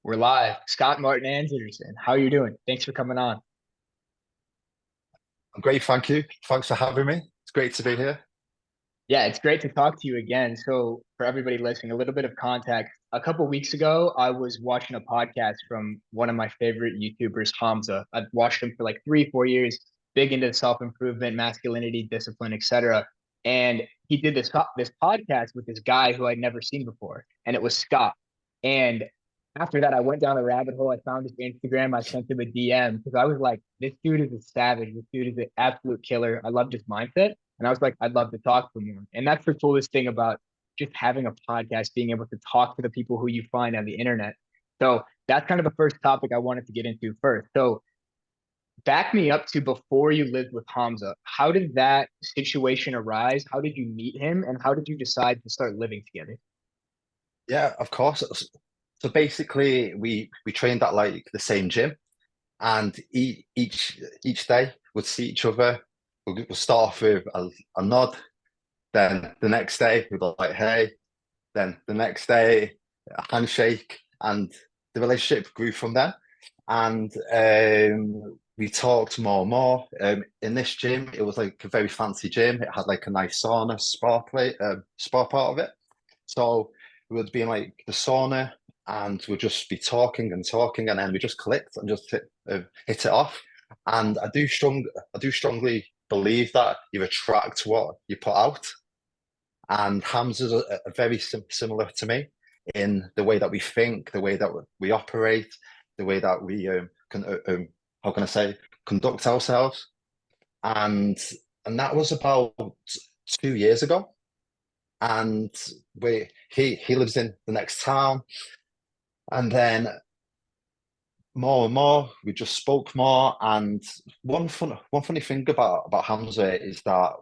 We're live. Scott Martin Anderson. How are you doing? Thanks for coming on. I'm great, thank you. Thanks for having me. It's great to be here. Yeah, it's great to talk to you again. So, for everybody listening, a little bit of context. A couple weeks ago, I was watching a podcast from one of my favorite YouTubers, Hamza. I've watched him for like 3, 4 years, big into self-improvement, masculinity, discipline, etc. And he did this podcast with this guy who I'd never seen before, and it was Scott. And after that, I went down the rabbit hole. I found his Instagram. I sent him a DM because I was like, this dude is a savage. This dude is an absolute killer. I loved his mindset. And I was like, I'd love to talk to him. And that's the coolest thing about just having a podcast, being able to talk to the people who you find on the internet. So that's kind of the first topic I wanted to get into first. So back me up to before you lived with Hamza. How did that situation arise? How did you meet him? And how did you decide to start living together? Yeah, of course. So basically, we trained at like the same gym, and each day we'd see each other. We'll start off with a nod. Then the next day we'd be like, "Hey." Then the next day, a handshake, and the relationship grew from there. And we talked more and more. In this gym, it was like a very fancy gym. It had like a nice sauna, spa part of it. So we would be in like the sauna, and we'd just be talking and talking, and then we just clicked and just hit it off. And I do strongly believe that you attract what you put out. And Hamza's a very similar to me in the way that we think, the way that we operate, the way that we can, how can I say, conduct ourselves. And and that was about 2 years ago. And he lives in the next town. And then more and more, we just spoke more. And one funny thing about Hamza is that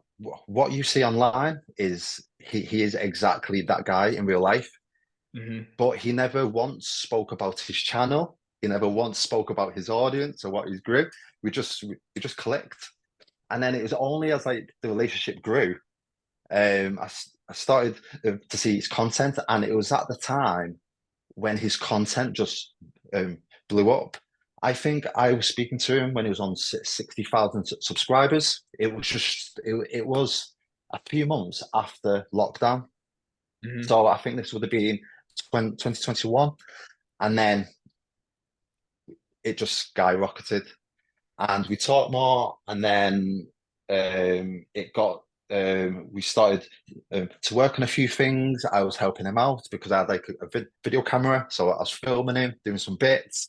what you see online is he is exactly that guy in real life, Hmm. but he never once spoke about his channel. He never once spoke about his audience or what he's grew. We just clicked, and then it was only as like the relationship grew, I started to see his content, and it was at the time when his content just um, blew up. I think I was speaking to him when he was on 60,000 subscribers. It was a few months after lockdown. Hmm. So I think this would have been 2021. And then it just skyrocketed. And we talked more. And then it got, we started to work on a few things. I was helping him out because I had like a video camera. So I was filming him, doing some bits.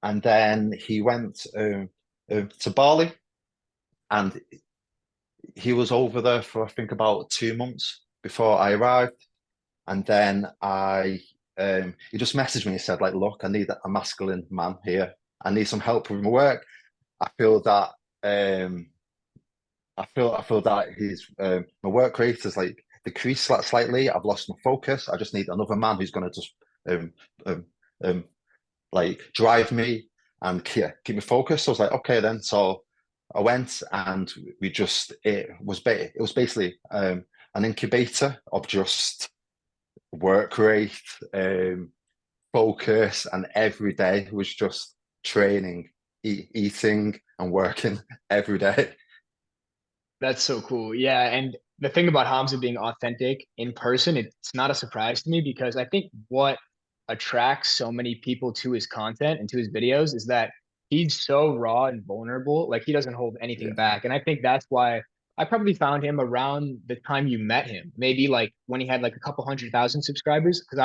And then he went to Bali, and he was over there for I think about 2 months before I arrived. And then he just messaged me and said like, "Look, I need a masculine man here. I need some help with my work. I feel that um, I feel that his my work rate is like decreased slightly. I've lost my focus. I just need another man who's going to just um, um, um, like drive me and keep me focused." So I was like, okay then. So I went, and it was basically an incubator of just work rate, focus, and every day was just training, eating and working every day. That's so cool. Yeah. And the thing about Hamza being authentic in person, it's not a surprise to me because I think what attracts so many people to his content and to his videos is that he's so raw and vulnerable. Like he doesn't hold anything Yeah, back. And I think that's why I probably found him around the time you met him, maybe like when he had like a couple 100,000 subscribers. Cause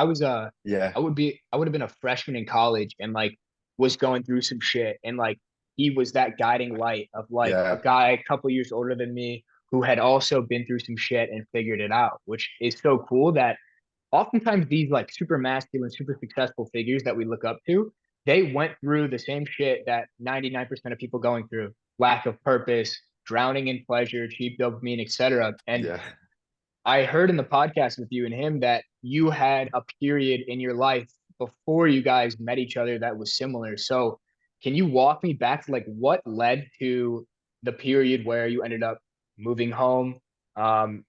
yeah, I would have been a freshman in college and like was going through some shit. And like he was that guiding light of like a yeah, guy a couple years older than me who had also been through some shit and figured it out, which is so cool that oftentimes these like super masculine, super successful figures that we look up to, they went through the same shit that 99% of people going through, lack of purpose, drowning in pleasure, cheap dopamine, etc. And yeah, I heard in the podcast with you and him that you had a period in your life before you guys met each other that was similar. So, can you walk me back to like what led to the period where you ended up moving home? Um,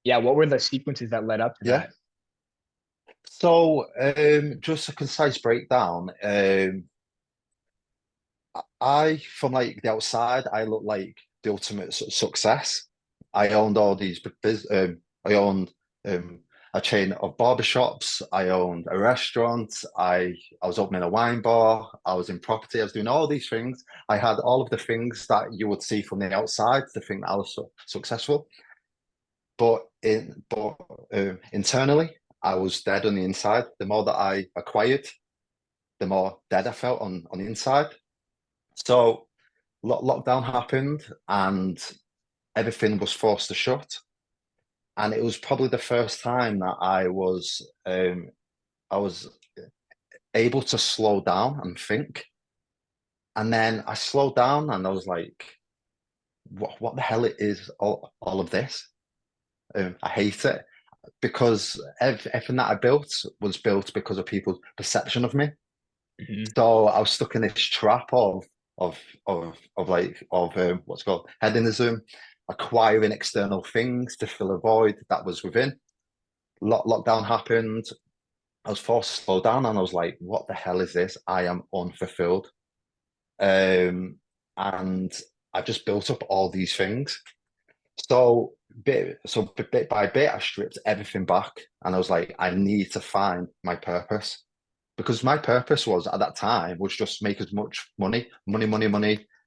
yeah, what were the sequences that led up to yeah. that? So, just a concise breakdown. From like the outside, I look like the ultimate success. I owned all these I owned um, a chain of barbershops. I owned a restaurant. I was opening a wine bar. I was in property. I was doing all these things. I had all of the things that you would see from the outside to think that I was successful. But internally, I was dead on the inside. The more that I acquired, the more dead I felt on the inside. So lockdown happened and everything was forced to shut. And it was probably the first time that I was able to slow down and think. And then I slowed down and I was like, what the hell is all of this? I hate it because everything that I built was built because of people's perception of me. Hmm. So I was stuck in this trap of what's it called hedonism, acquiring external things to fill a void that was within. Lockdown happened. I was forced to slow down, and I was like, "What the hell is this? I am unfulfilled." And I just built up all these things. Bit by bit, I stripped everything back, and I was like, "I need to find my purpose." Because my purpose was at that time was just make as much money,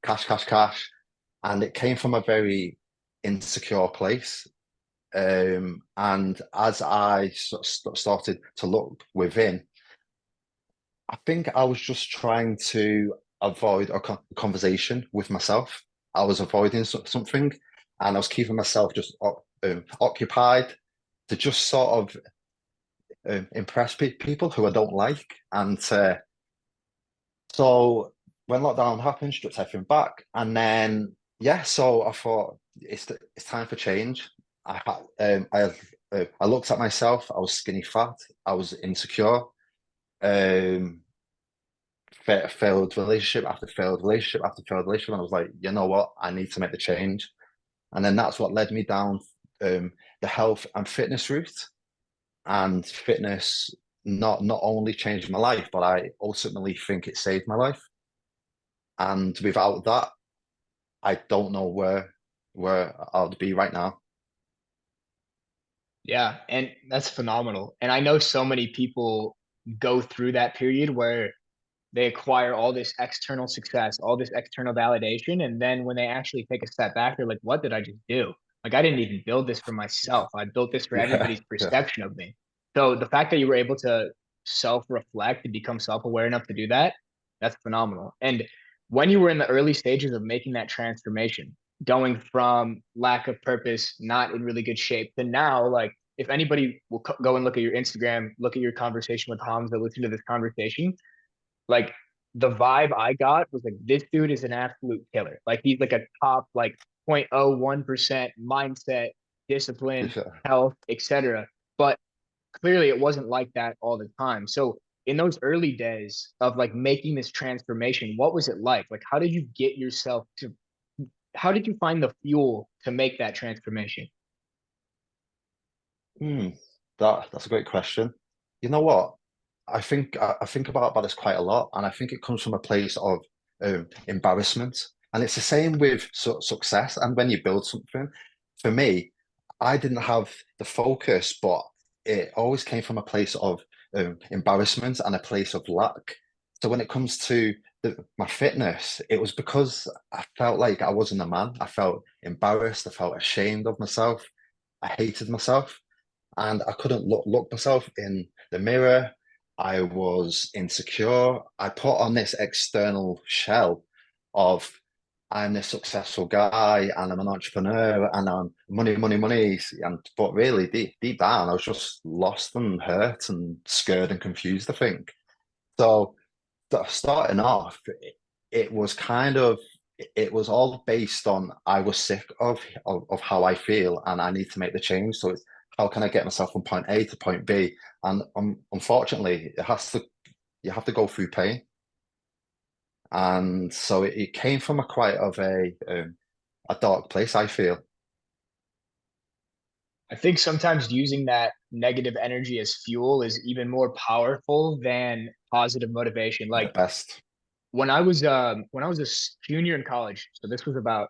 cash, cash, cash, and it came from a very insecure place. And as I started to look within, I think I was just trying to avoid a conversation with myself. I was avoiding something, and I was keeping myself just occupied to just sort of impress people who I don't like, and so when lockdown happened, stripped everything back, and then yeah, so I thought it's time for change. I looked at myself. I was skinny fat. I was insecure. Um, failed relationship after failed relationship after failed relationship, and I was like, you know what? I need to make the change. And then that's what led me down the health and fitness route. And fitness not only changed my life, but I ultimately think it saved my life. And without that, I don't know where I'd be right now. Yeah, and that's phenomenal. And I know so many people go through that period where they acquire all this external success, all this external validation, and then when they actually take a step back, they're like, "What did I just do? Like, I didn't even build this for myself. I built this for Yeah, everybody's yeah. perception of me." So the fact that you were able to self-reflect and become self-aware enough to do that, that's phenomenal. And when you were in the early stages of making that transformation, going from lack of purpose, not in really good shape, to now, like, if anybody will go and look at your Instagram, look at your conversation with Hamza, listen to this conversation, like the vibe I got was like this dude is an absolute killer. Like he's like a top like 0.01% mindset, discipline, Yeah. health, etc. But clearly it wasn't like that all the time. So in those early days of like making this transformation, what was it like? Like how did you get yourself to how did you find the fuel to make that transformation? Hmm. That's a great question. You know what? I think about this quite a lot, and I think it comes from a place of embarrassment. And it's the same with success. And when you build something, for me, I didn't have the focus, but it always came from a place of embarrassment and a place of lack. So when it comes to my fitness, it was because I felt like I wasn't a man. I felt embarrassed. I felt ashamed of myself. I hated myself and I couldn't look myself in the mirror. I was insecure. I put on this external shell of I'm this successful guy and I'm an entrepreneur and I'm money. And but really deep down, I was just lost and hurt and scared and confused, I think. So starting off, it was kind of it was all based on I was sick of how I feel and I need to make the change. So it's how can I get myself from point A to point B? And unfortunately, it has to you have to go through pain. And so it came from a quite of a dark place, I feel. I think sometimes using that negative energy as fuel is even more powerful than positive motivation. The Like best. when I was a junior in college, so this was about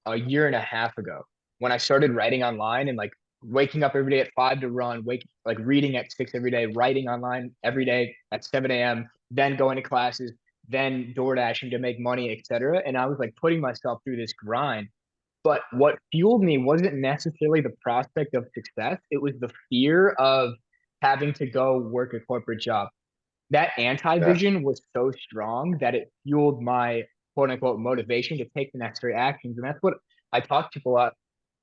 a year and a half ago, when I started writing online and like waking up every day at 5 to run, like reading at 6 every day, writing online every day at 7 a.m., then going to classes, then door dashing to make money, etc. And I was like putting myself through this grind. But what fueled me wasn't necessarily the prospect of success. It was the fear of having to go work a corporate job. That Yeah. anti-vision was so strong that it fueled my quote unquote motivation to take the necessary actions. And that's what I talk to people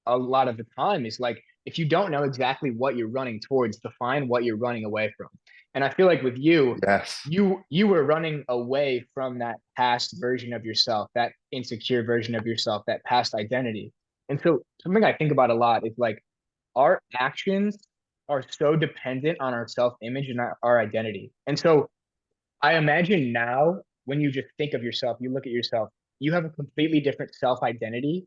a lot of the time is like, if you don't know exactly what you're running towards, define what you're running away from. And I feel like with you, Yes. you were running away from that past version of yourself, that insecure version of yourself, that past identity. And so something I think about a lot is like our actions are so dependent on our self-image and our identity. And so I imagine now when you just think of yourself, you look at yourself, you have a completely different self-identity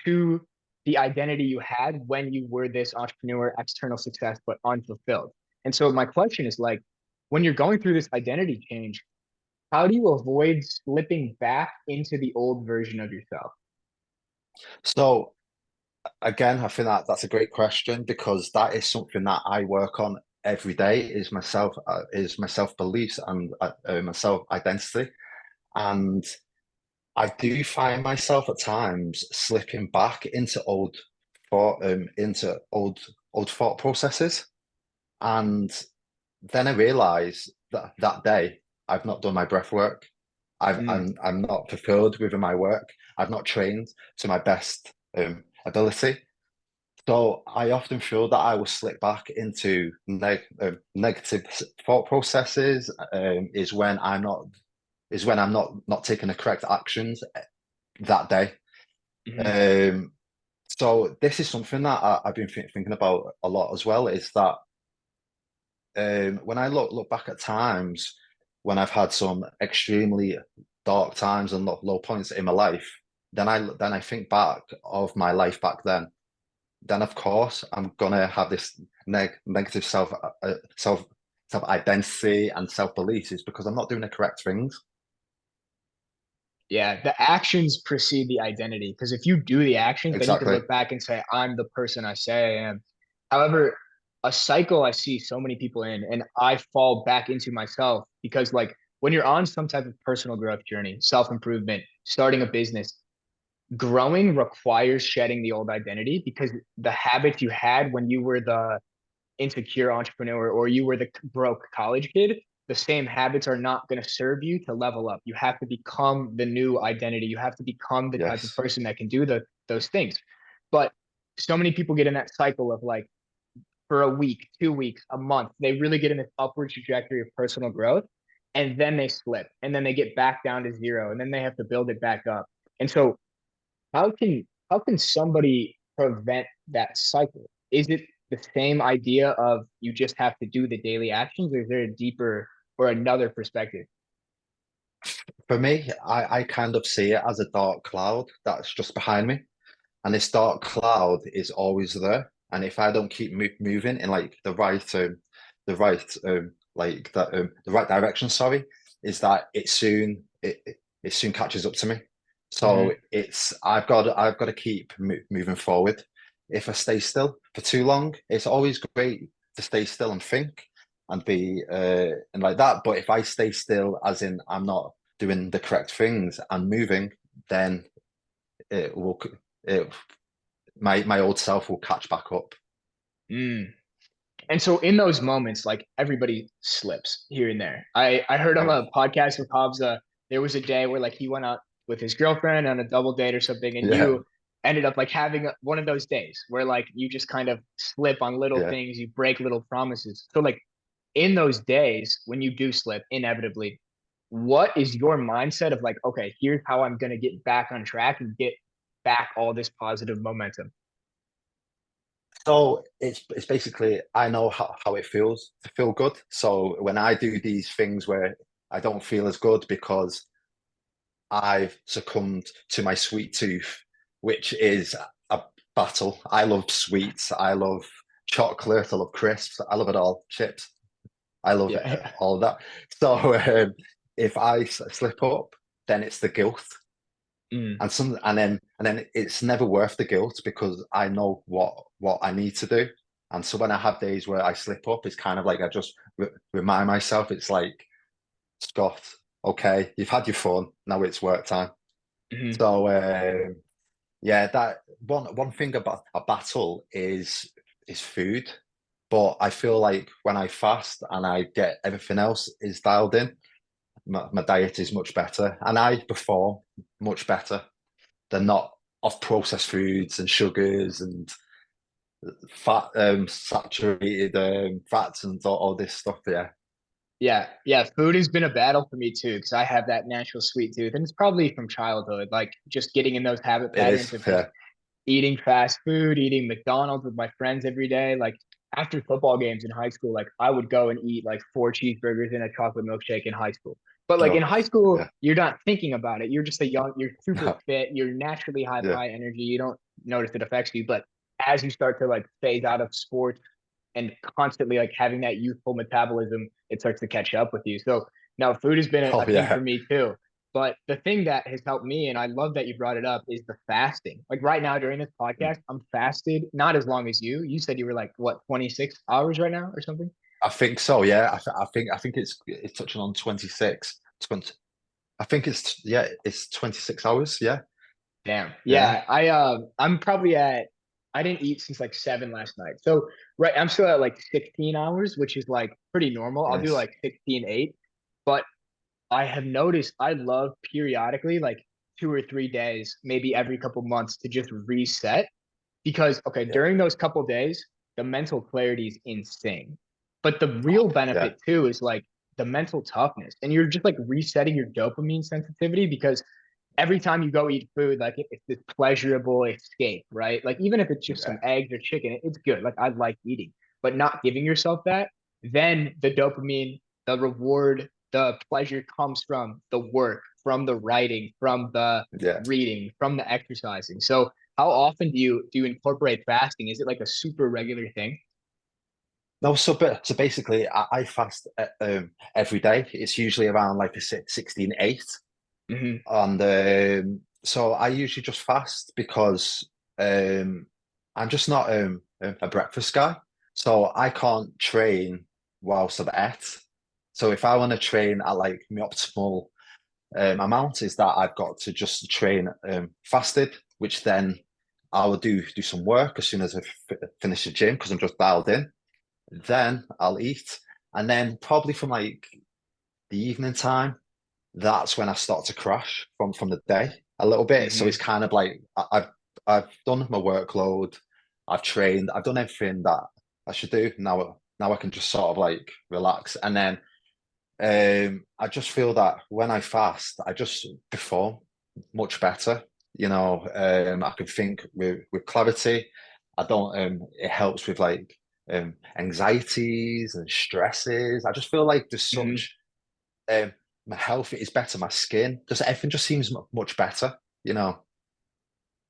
to the identity you had when you were this entrepreneur, external success, but unfulfilled. And so my question is like, when you're going through this identity change, how do you avoid slipping back into the old version of yourself? So again, I think that that's a great question because that is something that I work on every day is my self beliefs and my self identity. And I do find myself at times slipping back into old thought processes. And then I realize that that day I've not done my breath work. Mm, I'm not fulfilled within my work. I've not trained to my best ability. So I often feel that I will slip back into negative thought processes. Is when I'm not taking the correct actions that day. mhm. Um, so this is something that I've been thinking about a lot as well. Is that when I look back at times when I've had some extremely dark times and low points in my life, then I think back of my life back then of course I'm gonna have this negative self identity and self beliefs is because I'm not doing the correct things. Yeah, the actions precede the identity. Because if you do the actions, then you can Exactly. look back and say, I'm the person I say I am. However, a cycle I see so many people in, and I fall back into myself because, like, when you're on some type of personal growth journey, self improvement, starting a business, growing requires shedding the old identity because the habits you had when you were the insecure entrepreneur or you were the broke college kid, the same habits are not going to serve you to level up. You have to become the new identity. You have to become the type of Yes. person that can do those things. But so many people get in that cycle of like for a week, 2 weeks, a month, they really get in this upward trajectory of personal growth and then they slip and then they get back down to zero and then they have to build it back up. And so how can somebody prevent that cycle? Is it the same idea of you just have to do the daily actions, or is there a deeper or another perspective? For me, I kind of see it as a dark cloud that's just behind me. And this dark cloud is always there. And if I don't keep moving in like the right direction, sorry, is that it soon catches up to me. So Mm-hmm. it's I've got to keep moving forward. If I stay still for too long, it's always great to stay still and think and be and like that. But if I stay still, as in I'm not doing the correct things and moving, then it will it my old self will catch back up. Mm. And so in those moments, like everybody slips here and there. I heard on Yeah, a podcast with Hamza, there was a day where like he went out with his girlfriend on a double date or something, and yeah, you ended up like having one of those days where like you just kind of slip on little yeah. things, you break little promises. So like in those days when you do slip inevitably, what is your mindset of like, okay, here's how I'm gonna get back on track and get back all this positive momentum? So it's basically I know how it feels to feel good. So when I do these things where I don't feel as good because I've succumbed to my sweet tooth, which is battle. I love sweets. I love chocolate. I love crisps. I love it all. Chips. I love Yeah. all of that. So if I slip up, then it's the guilt, Mm, and then it's never worth the guilt because I know what I need to do. And so when I have days where I slip up, it's kind of like I just remind myself. It's like, Scott, okay, you've had your fun. Now it's work time. mhm. So yeah, that one thing about a battle is food. But I feel like when I fast and I get everything else is dialed in, my diet is much better and I perform much better than not off processed foods and sugars and fat saturated fats and all this stuff. Yeah, Yeah, yeah, food has been a battle for me too, because I have that natural sweet tooth, and it's probably from childhood, like just getting in those habit it is. patterns of just Yeah, eating fast food, eating McDonald's with my friends every day. Like after football games in high school, like I would go and eat like four cheeseburgers and a chocolate milkshake in high school. But like in no, high school, yeah, you're not thinking about it. You're just a young, you're super no, fit, you're naturally yeah, high energy. You don't notice it affects you. But as you start to like phase out of sports and constantly like having that youthful metabolism, it starts to catch up with you. So now food has been a oh thing for yeah. me too. But the thing that has helped me, and I love that you brought it up, is the fasting. Like right now during this podcast, I'm fasted, not as long as you. You said you were like what, 26 hours right now or something? I think so. Yeah, I think it's touching on 26. 20, I think it's 26 hours. Yeah, Damn. yeah, Yeah, I'm probably at I didn't eat since like 7 last night. So right, I'm still at like 16 hours, which is like pretty normal. I'll do nice. like 16:8. But I have noticed I love periodically, like 2 or 3 days, maybe every couple months to just reset because, okay, Yeah, during those couple days, the mental clarity is insane. But the oh, real yeah, benefit too is like the mental toughness. And you're just like resetting your dopamine sensitivity because every time you go eat food, like it's this pleasurable escape, right? Like even if it's just some yeah, eggs or chicken, it's good. Like I like eating, but not giving yourself that, then the dopamine, the reward, the pleasure comes from the work, from the writing, from the yeah. reading, from the exercising. So how often do you incorporate fasting? Is it like a super regular thing? No, so basically, I fast every day. It's usually around like a 16:8. Hmm. And so I usually just fast because um, I'm just not a breakfast guy. So I can't train whilst I've ate. So if I want to train at like my optimal amount, is that I've got to just train fasted, which then I will do some work as soon as I finish the gym because I'm just dialed in. Then I'll eat, and then probably from like the evening time, that's when I start to crash from the day a little bit. So it's Hmm. kind of like I've done my workload, I've trained, I've done everything that I should do. Now I can just sort of like relax, and then I just feel that when I fast, I just perform much better. I can think with clarity. I don't. It helps with like anxieties and stresses. I just feel like there's Hmm. such um, my health is better, my skin, just everything just seems much better, you know.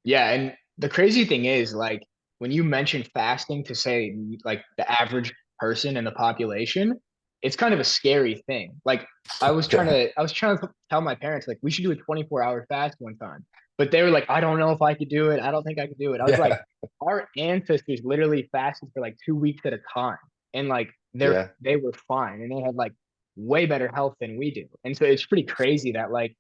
Yeah, and the crazy thing is, like, when you mention fasting to say like the average person in the population, it's kind of a scary thing. Like, Yeah, I was trying to tell my parents like we should do a 24-hour fast one time, but they were like, I don't know if I could do it. I don't think I could do it. I was like, yeah, our ancestors literally fasted for like 2 weeks at a time, and like yeah, they were fine, and they had like way better health than we do. And so it's pretty crazy that like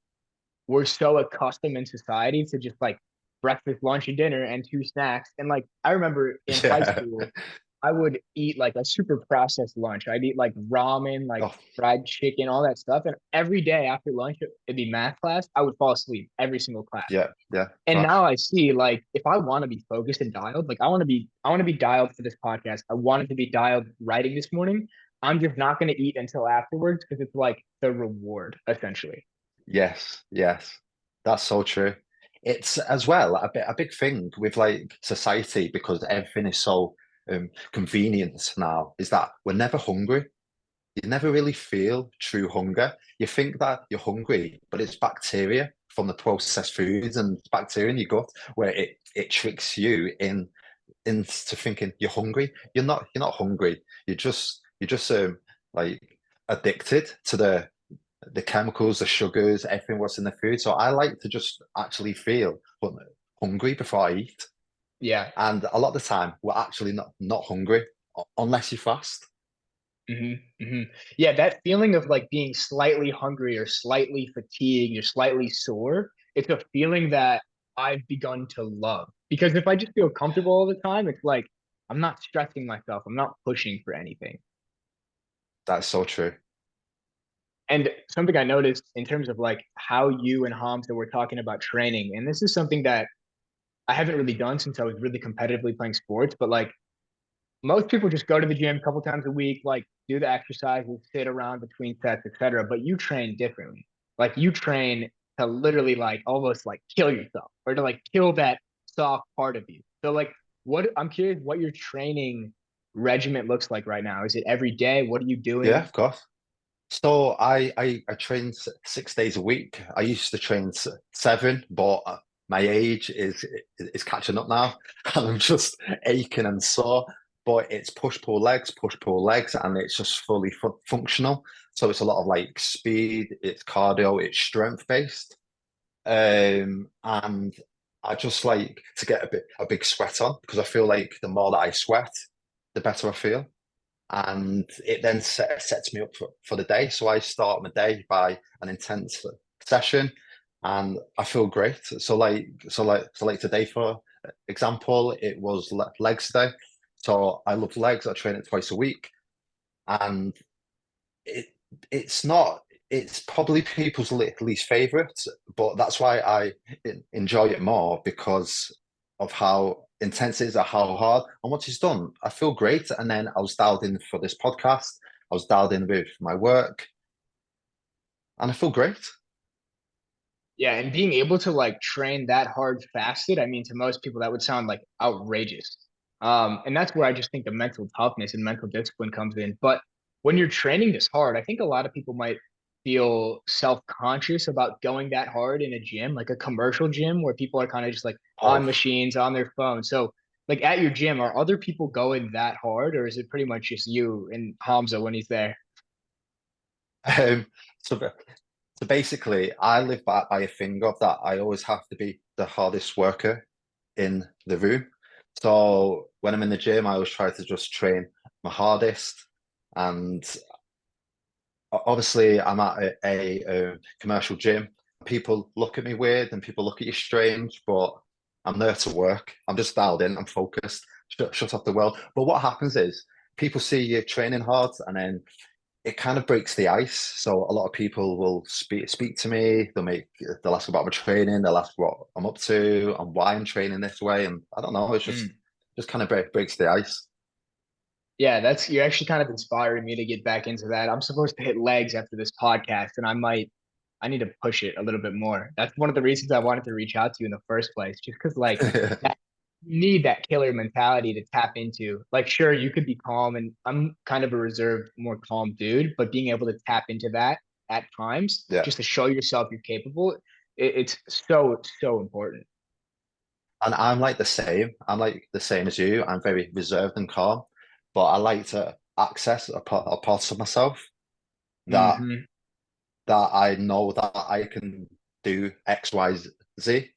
we're so accustomed in society to just like breakfast, lunch, and dinner and two snacks. And like I remember in high yeah. school, I would eat like a super processed lunch. I'd eat like ramen, like Oh, fried chicken, all that stuff. And every day after lunch, it'd be math class. I would fall asleep every single class. yeah, yeah, And facts. now I see like if I want to be focused and dialed, like I want to be dialed for this podcast. I wanted to be dialed writing this morning. I'm just not going to eat until afterwards because it's like the reward essentially. Yes, yes, that's so true. It's as well a big thing with like society because everything is so convenient now is that we're never hungry. You never really feel true hunger. You think that you're hungry, but it's bacteria from the processed foods and bacteria in your gut, where it tricks you into thinking you're hungry. You're not hungry. You're just like addicted to the chemicals, the sugars, everything what's in the food. So I like to just actually feel hungry before I eat. Yeah. And a lot of the time, we're actually not hungry unless you fast. hmm hmm Yeah, that feeling of like being slightly hungry or slightly fatigued or slightly sore, it's a feeling that I've begun to love. Because if I just feel comfortable all the time, it's like I'm not stressing myself. I'm not pushing for anything. That's so true. And something I noticed in terms of like how you and Hamza were talking about training, and this is something that I haven't really done since I was really competitively playing sports, but like most people just go to the gym a couple times a week, like do the exercises, sit around between sets, etc. But you train differently. Like you train to literally like almost like kill yourself or to like kill that soft part of you. So like what I'm curious what your training regimen looks like right now. Is it every day? What are you Yeah, doing? of course. So I train 6 days a week. I used to train seven, but my age is catching up now, and I'm just aching and sore. But it's push pull legs, and it's just fully functional. So it's a lot of like speed, it's cardio, it's strength based. And I just like to get a big sweat on because I feel like the more that I sweat, the better I feel, and it then sets me up for the day. So I start my day by an intense session, and I feel great. So like today, for example, it was legs day. So I love legs. I train it twice a week, and it it's not. It's probably people's least favorite, but that's why I enjoy it more because of how intense it is, or how hard. And once it's done, I feel great. And then I was dialed in for this podcast. I was dialed in with my work, and I feel great. Yeah, and being able to like train that hard fasted, I mean, to most people that would sound like outrageous. And that's where I just think the mental toughness and mental discipline comes in. But when you're training this hard, I think a lot of people might feel self-conscious about going that hard in a gym, like a commercial gym where people are kind of just like on Oh, machines, on their phone. So like at your gym, are other people going that hard, or is it pretty much just you and Hamza when he's there? um, so so basically, I live by a thing of that. I always have to be the hardest worker in the room. So when I'm in the gym, I always try to just train my hardest. And obviously, I'm at a commercial gym. People look at me weird and people look at you strange, but I'm there to work. I'm just dialed in. I'm focused. Shut off the world. But what happens is people see you training hard, and then it kind of breaks the ice. So a lot of people will speak to me. They'll ask about my training. They'll ask what I'm up to and why I'm training this way. And I don't know. It's just kind of breaks the ice. Yeah, that's you're actually kind of inspiring me to get back into that. I'm supposed to hit legs after this podcast, and I need to push it a little bit more. That's one of the reasons I wanted to reach out to you in the first place, just because like that you need that killer mentality to tap into. Like, sure, you could be calm, and I'm kind of a reserved, more calm dude, but being able to tap into that at times, Yeah. just to show yourself you're capable, it's so important. And I'm like the same. I'm like the same as you. I'm very reserved and calm, but I like to access a part of myself that hmm that I know that I can do X, Y, Z,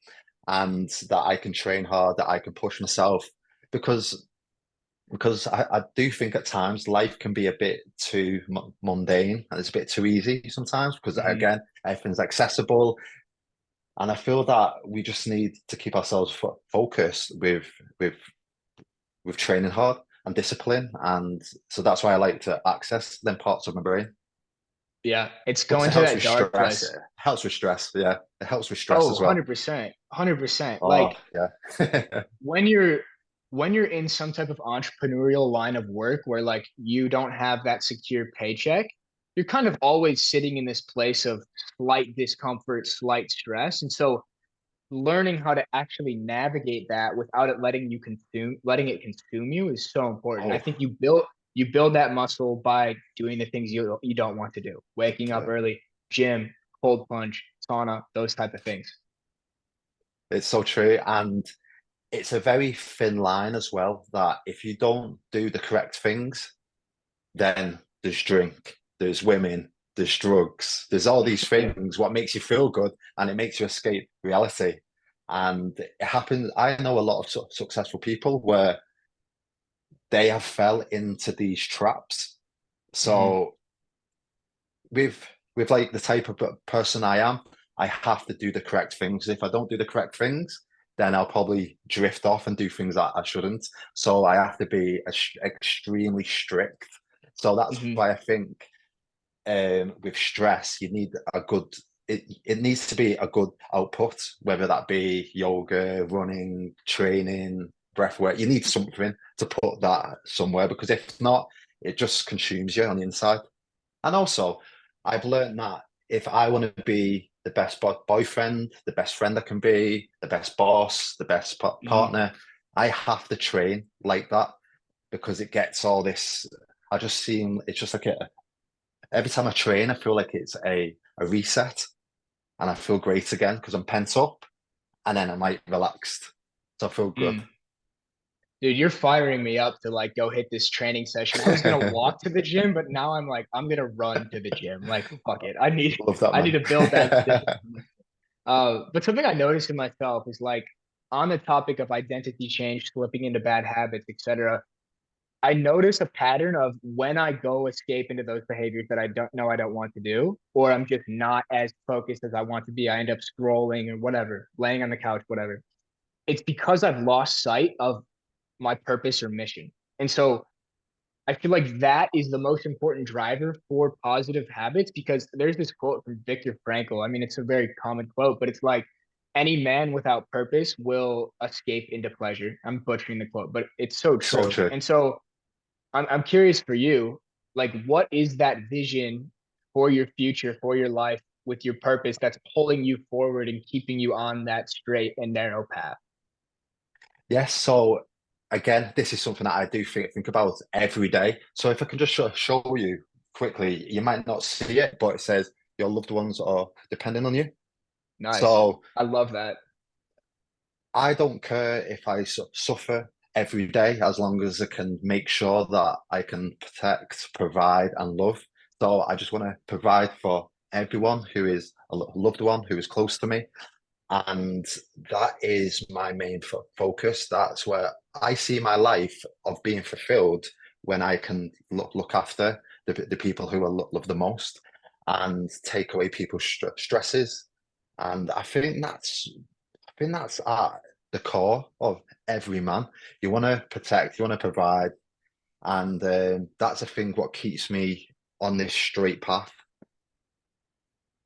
and that I can train hard, that I can push myself, because I do think at times life can be a bit too mundane and it's a bit too easy sometimes because hmm again everything's accessible, and I feel that we just need to keep ourselves focused with with training hard and discipline, and so that's why I like to access them parts of my brain. Yeah, it's Plus, going it to helps that with dark stress. It place. helps with stress. Yeah, it helps with stress Oh, as well. 100%. 100%. Oh, Like yeah. when you're in some type of entrepreneurial line of work where like you don't have that secure paycheck, you're kind of always sitting in this place of slight discomfort, slight stress. And so learning how to actually navigate that without it letting it consume you is so important. I Oh, think you build that muscle by doing the things you don't want to do. Waking up yeah. early, gym, cold plunge, sauna, those type of things. It's so true. And it's a very thin line as well that if you don't do the correct things, then there's drink, there's women, there's drugs, there's all these Yeah. things, what makes you feel good, and it makes you escape reality. And it happens, I know a lot of successful people where they have fell into these traps. Hmm. So with like the type of person I am, I have to do the correct things. If I don't do the correct things, then I'll probably drift off and do things that I shouldn't. So I have to be extremely strict. So that's Hmm. why I think with stress, you need a good. It needs to be a good output, whether that be yoga, running, training, breath work. You need something to put that somewhere because if not, it just consumes you on the inside. And also, I've learned that if I want to be the best boyfriend, the best friend I can be, the best boss, the best Hmm. partner, I have to train like that because it gets all this. I just seem it's just like every time I train, I feel like it's a reset and I feel great again because I'm pent up and then I'm like relaxed. So I feel good. Mm. Dude, you're firing me up to like go hit this training session. I was gonna walk to the gym, but now I'm like, I'm gonna run to the gym. Like, fuck it. Love that, I need man. to build that discipline. But something I noticed in myself is like on the topic of identity change, slipping into bad habits, etc. I notice a pattern of when I go escape into those behaviors that I don't know I don't want to do, or I'm just not as focused as I want to be. I end up scrolling or whatever, laying on the couch, whatever. It's because I've lost sight of my purpose or mission. And so I feel like that is the most important driver for positive habits because there's this quote from Viktor Frankl. I mean, it's a very common quote, but it's like any man without purpose will escape into pleasure. I'm butchering the quote, but it's so So true. true. And so I'm curious for you, like what is that vision for your future, for your life with your purpose that's pulling you forward and keeping you on that straight and narrow path? Yes. So again, this is something that I do think about every day. So if I can just show you quickly, you might not see it, but it says your loved ones are depending on you. Nice. So I love that. I don't care if I suffer every day as long as I can make sure that I can protect, provide, and love. So I just want to provide for everyone who is a loved one who is close to me. And that is my main focus. That's where I see my life of being fulfilled when I can look after the people who I love the most and take away people's stresses. And I think that's at the core of every man. You want to protect, you want to provide, and that's a thing what keeps me on this straight path.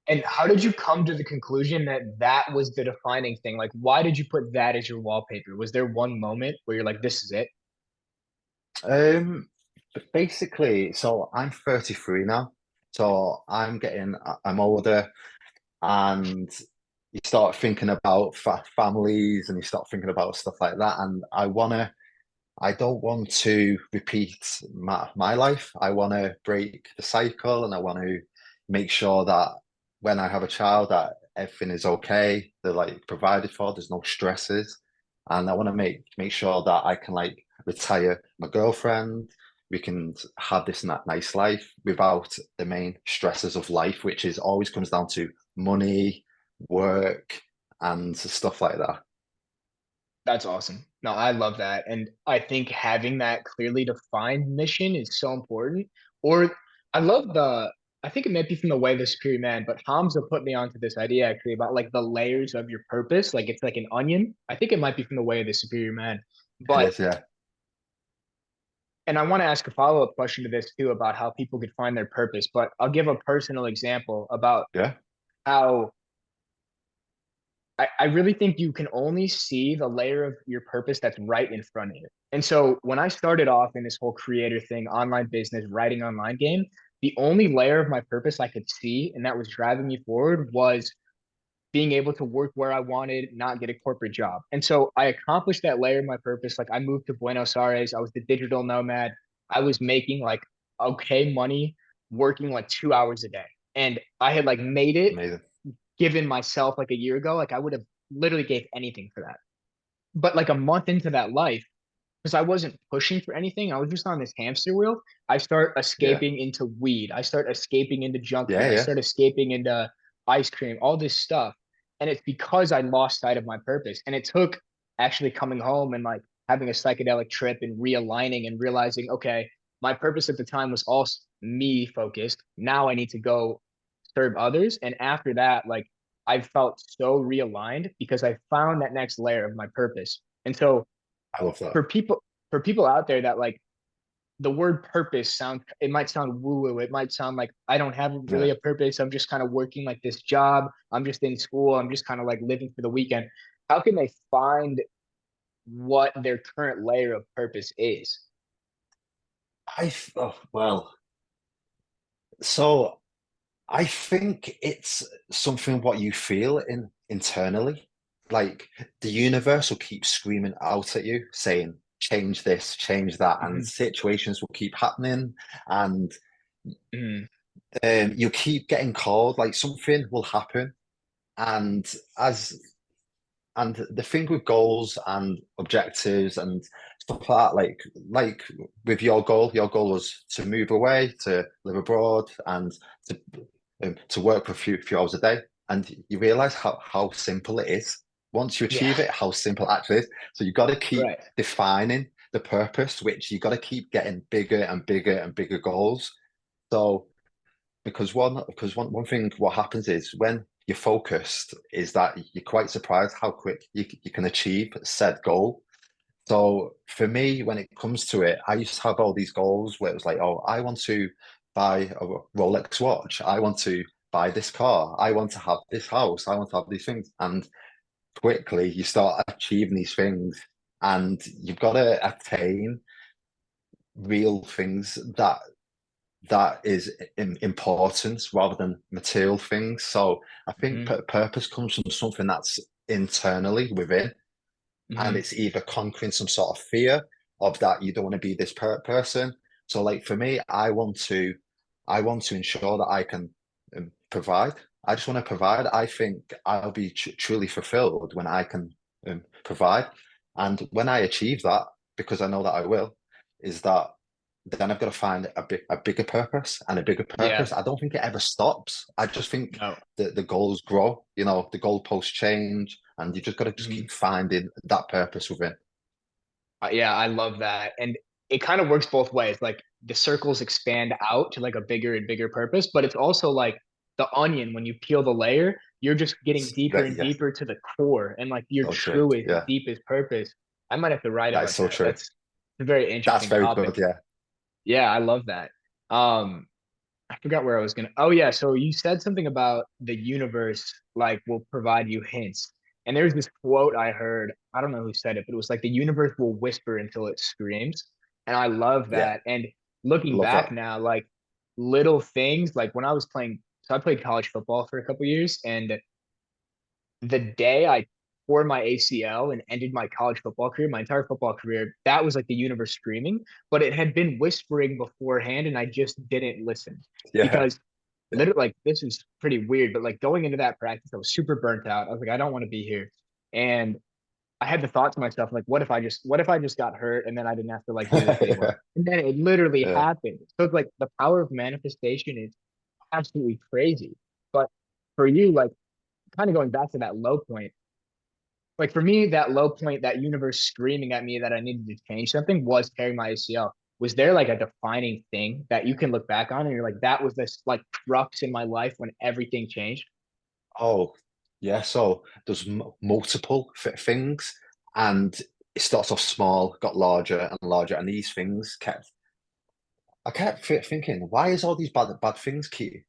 And how did you come to the conclusion that that was the defining thing? Like, why did you put that as your wallpaper? Was there one moment where you're like, this is it? But basically, so I'm 33 now, so I'm older, and you start thinking about families, and you start thinking about stuff like that, and I don't want to repeat my life. I want to break the cycle and I want to make sure that when I have a child that everything is okay, they're like provided for, there's no stresses. And I want to make sure that I can like retire my girlfriend. We can have this nice life without the main stresses of life, which is always comes down to money, work, and stuff like that. That's awesome. No, I love that. And I think having that clearly defined mission is so important. Or I love I think it might be from the way the Superior Man, but Hamza put me onto this idea actually about like the layers of your purpose. Like it's like an onion. I think it might be from the way of the Superior Man. It But is, yeah. and I want to ask a follow-up question to this too about how people could find their purpose, but I'll give a personal example about Yeah. how I really think you can only see the layer of your purpose that's right in front of you. And so when I started off in this whole creator thing, online business, writing online game, the only layer of my purpose I could see and that was driving me forward was being able to work where I wanted, not get a corporate job. And so I accomplished that layer of my purpose. Like I moved to Buenos Aires, I was the digital nomad. I was making like okay money, working like 2 hours a day. And I had like made it Amazing. given myself like a year ago, like I would have literally gave anything for that. But like a month into that life, because I wasn't pushing for anything, I was just on this hamster wheel. I start Yeah. escaping into weed. I start escaping into junk food. Yeah, I yeah. start escaping into ice cream, all this stuff. And it's because I lost sight of my purpose. And it took actually coming home and like having a psychedelic trip and realigning and realizing, okay, my purpose at the time was all me focused. Now I need to go serve others. And after that, like I felt so realigned because I found that next layer of my purpose. And so I love that. for people for people out there that like the word purpose sound, it might sound woo woo, it might sound like I don't have really Yeah. a purpose, I'm just kind of working like this job, I'm just in school, I'm just kind of like living for the weekend. How can they find what their current layer of purpose is? Oh, well, so I think it's something what you feel internally. Like the universe will keep screaming out at you, saying, change this, change that, and Mm-hmm. situations will keep happening, and Mm-hmm. you'll keep getting called, like something will happen. And as and the thing with goals and objectives and stuff like that, like with your goal was to move away, to live abroad, and to work for a few hours a day. And you realize how simple it is. Once you Yeah, achieve it, how simple it actually is. So you got to keep right. defining the purpose, which you got to keep getting bigger and bigger and bigger goals. So one thing what happens is when you're focused is that you're quite surprised how quick you can achieve said goal. So for me, when it comes to it, I used to have all these goals where it was like, oh, I want to buy a Rolex watch. I want to buy this car. I want to have this house. I want to have these things. And quickly you start achieving these things and you've got to attain real things that is importance rather than material things. So I think Mm-hmm. purpose comes from something that's internally within, and Mm-hmm. it's either conquering some sort of fear of that you don't want to be this person. So like for me, I want to ensure that I can provide. I just want to provide. I think I'll be truly fulfilled when I can provide. And when I achieve that, because I know that I will, is that then I've got to find a bigger purpose and a bigger Yeah, purpose. I don't think it ever stops. I just think no. that the goals grow, the goalposts change, and you just got to just Mm-hmm. keep finding that purpose within. Yeah, I love that. And it kind of works both ways. Like the circles expand out to like a bigger and bigger purpose, but it's also like the onion, when you peel the layer, you're just getting deeper That, and yeah, deeper to the core and like your so true. truest, Yeah, deepest purpose. I might have to write that is about so that. true. That's a very That's interesting very topic. good. Yeah, Yeah, I love that. Um, I forgot where I was gonna. Oh yeah, so you said something about the universe like will provide you hints. And there's this quote I heard. I don't know who said it, but it was like the universe will whisper until it screams. And I love yeah, that. And looking love back that. now, like little things, like when I was playing, so I played college football for a couple years, and the day I tore my ACL and ended my college football career, my entire football career, that was like the universe screaming, but it had been whispering beforehand, and I just didn't listen Yeah, because yeah, literally, like, this is pretty weird, but like going into that practice, I was super burnt out. I was like, I don't want to be here. And I had the thought to myself, like, what if I just got hurt and then I didn't have to like do this anymore? yeah, And then it literally yeah. happened. So it's like the power of manifestation is absolutely crazy. But for you, like kind of going back to that low point, like for me, that low point, that universe screaming at me that I needed to change something was tearing my ACL. Was there like a defining thing that you can look back on and you're like, that was this like crux in my life when everything changed? Oh, yeah. So there's multiple things, and it starts off small, got larger and larger, and these things kept. I kept thinking, why is all these bad things keep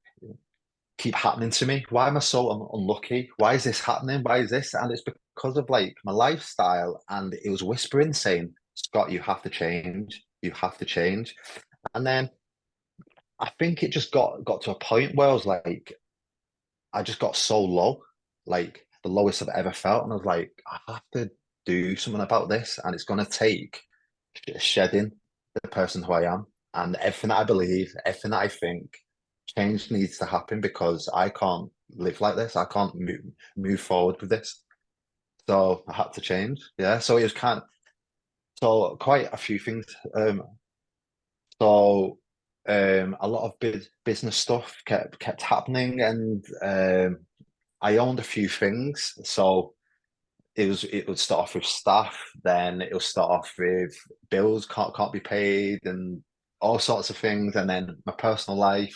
happening to me? Why am I so unlucky? Why is this happening? Why is this? And it's because of like my lifestyle. And it was whispering saying, Scott, you have to change. You have to change. And then I think it just got to a point where I was like, I just got so low, like the lowest I've ever felt. And I was like, I have to do something about this. And it's going to take shedding the person who I am and everything that I believe, everything that I think. Change needs to happen because I can't live like this. I can't move forward with this. So I had to change. Yeah. So it was so quite a few things. So a lot of business stuff kept happening, and I owned a few things. So it would start off with staff, then it will start off with bills can't be paid, and all sorts of things, and then my personal life,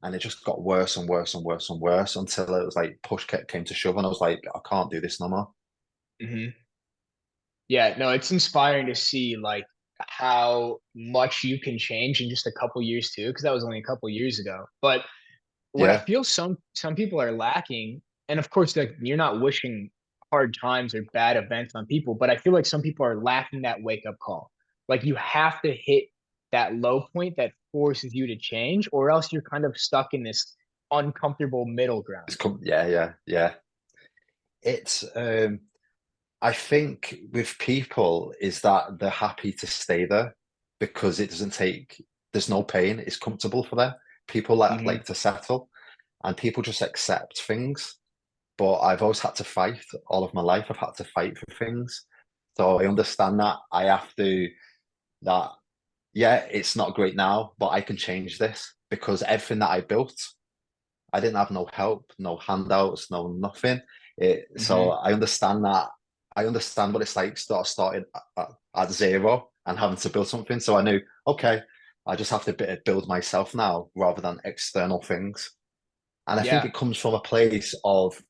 and it just got worse and worse and worse and worse until it was like came to shove, and I was like, I can't do this no more. Hmm. Yeah, no, it's inspiring to see like how much you can change in just a couple years too, because that was only a couple years ago. But what I Yeah, feel some people are lacking, and of course, like you're not wishing hard times or bad events on people, but I feel like some people are lacking that wake up call. Like you have to hit that low point that forces you to change, or else you're kind of stuck in this uncomfortable middle ground. yeah. It's I think with people is that they're happy to stay there because it doesn't take, there's no pain, it's comfortable for them. People like Hmm. to settle, and people just accept things. But I've always had to fight all of my life. I've had to fight for things. So I understand that I have to, that, yeah, it's not great now, but I can change this because everything that I built, I didn't have no help, no handouts, no nothing. So Hmm. I understand that. I understand what it's like starting at zero and having to build something. So I knew, okay, I just have to build myself now rather than external things. And I think Yeah. it comes from a place of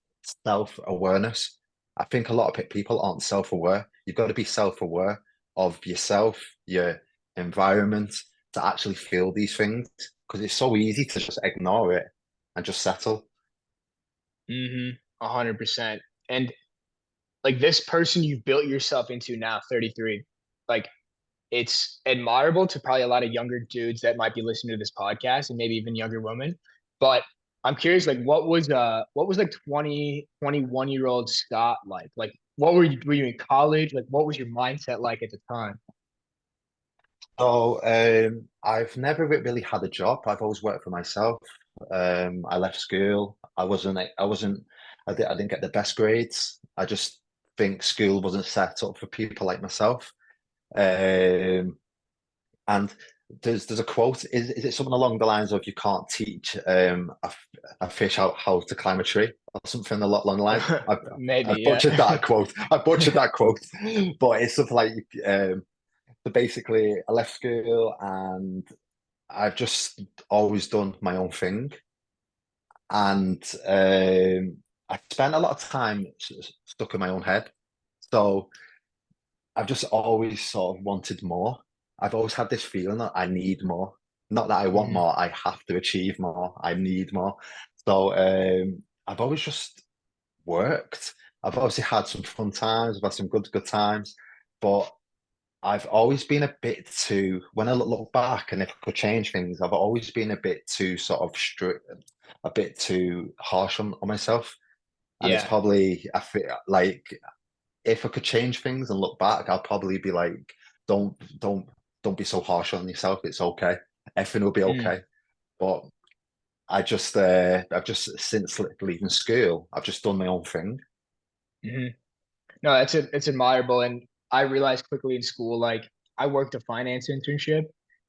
self-awareness. I think a lot of people aren't self-aware. You've got to be self-aware of yourself, your environment, to actually feel these things because it's so easy to just ignore it and just settle. Hmm. 100%. And like this person you've built yourself into now, 33, like it's admirable to probably a lot of younger dudes that might be listening to this podcast and maybe even younger women. But I'm curious, like what was like 20, 21 year old Scott like? Like what were you in college? Like what was your mindset like at the time? So I've never really had a job. I've always worked for myself. I left school. I didn't get the best grades. I just think school wasn't set up for people like myself. Um, and there's a quote. Is it something along the lines of you can't teach a fish how to climb a tree or something along the lines? Maybe, I've yeah. butchered that quote. I butchered that quote, but it's something like so basically, I left school and I've just always done my own thing. And I spent a lot of time stuck in my own head. So I've just always sort of wanted more. I've always had this feeling that I need more. Not that I want Mhm. more, I have to achieve more. I need more. So I've always just worked. I've obviously had some fun times, I've had some good times, but I've always been a bit too, when I look back and if I could change things, I've always been a bit too sort of strict, a bit too harsh on myself. And it's Yeah. probably, I feel like if I could change things and look back, I'll probably be like, don't, don't, don't be so harsh on yourself. It's okay. Everything will be Mm. okay. But I've just since leaving school, I've just done my own thing. Mhm. No, it's admirable. And I realized quickly in school, like I worked a finance internship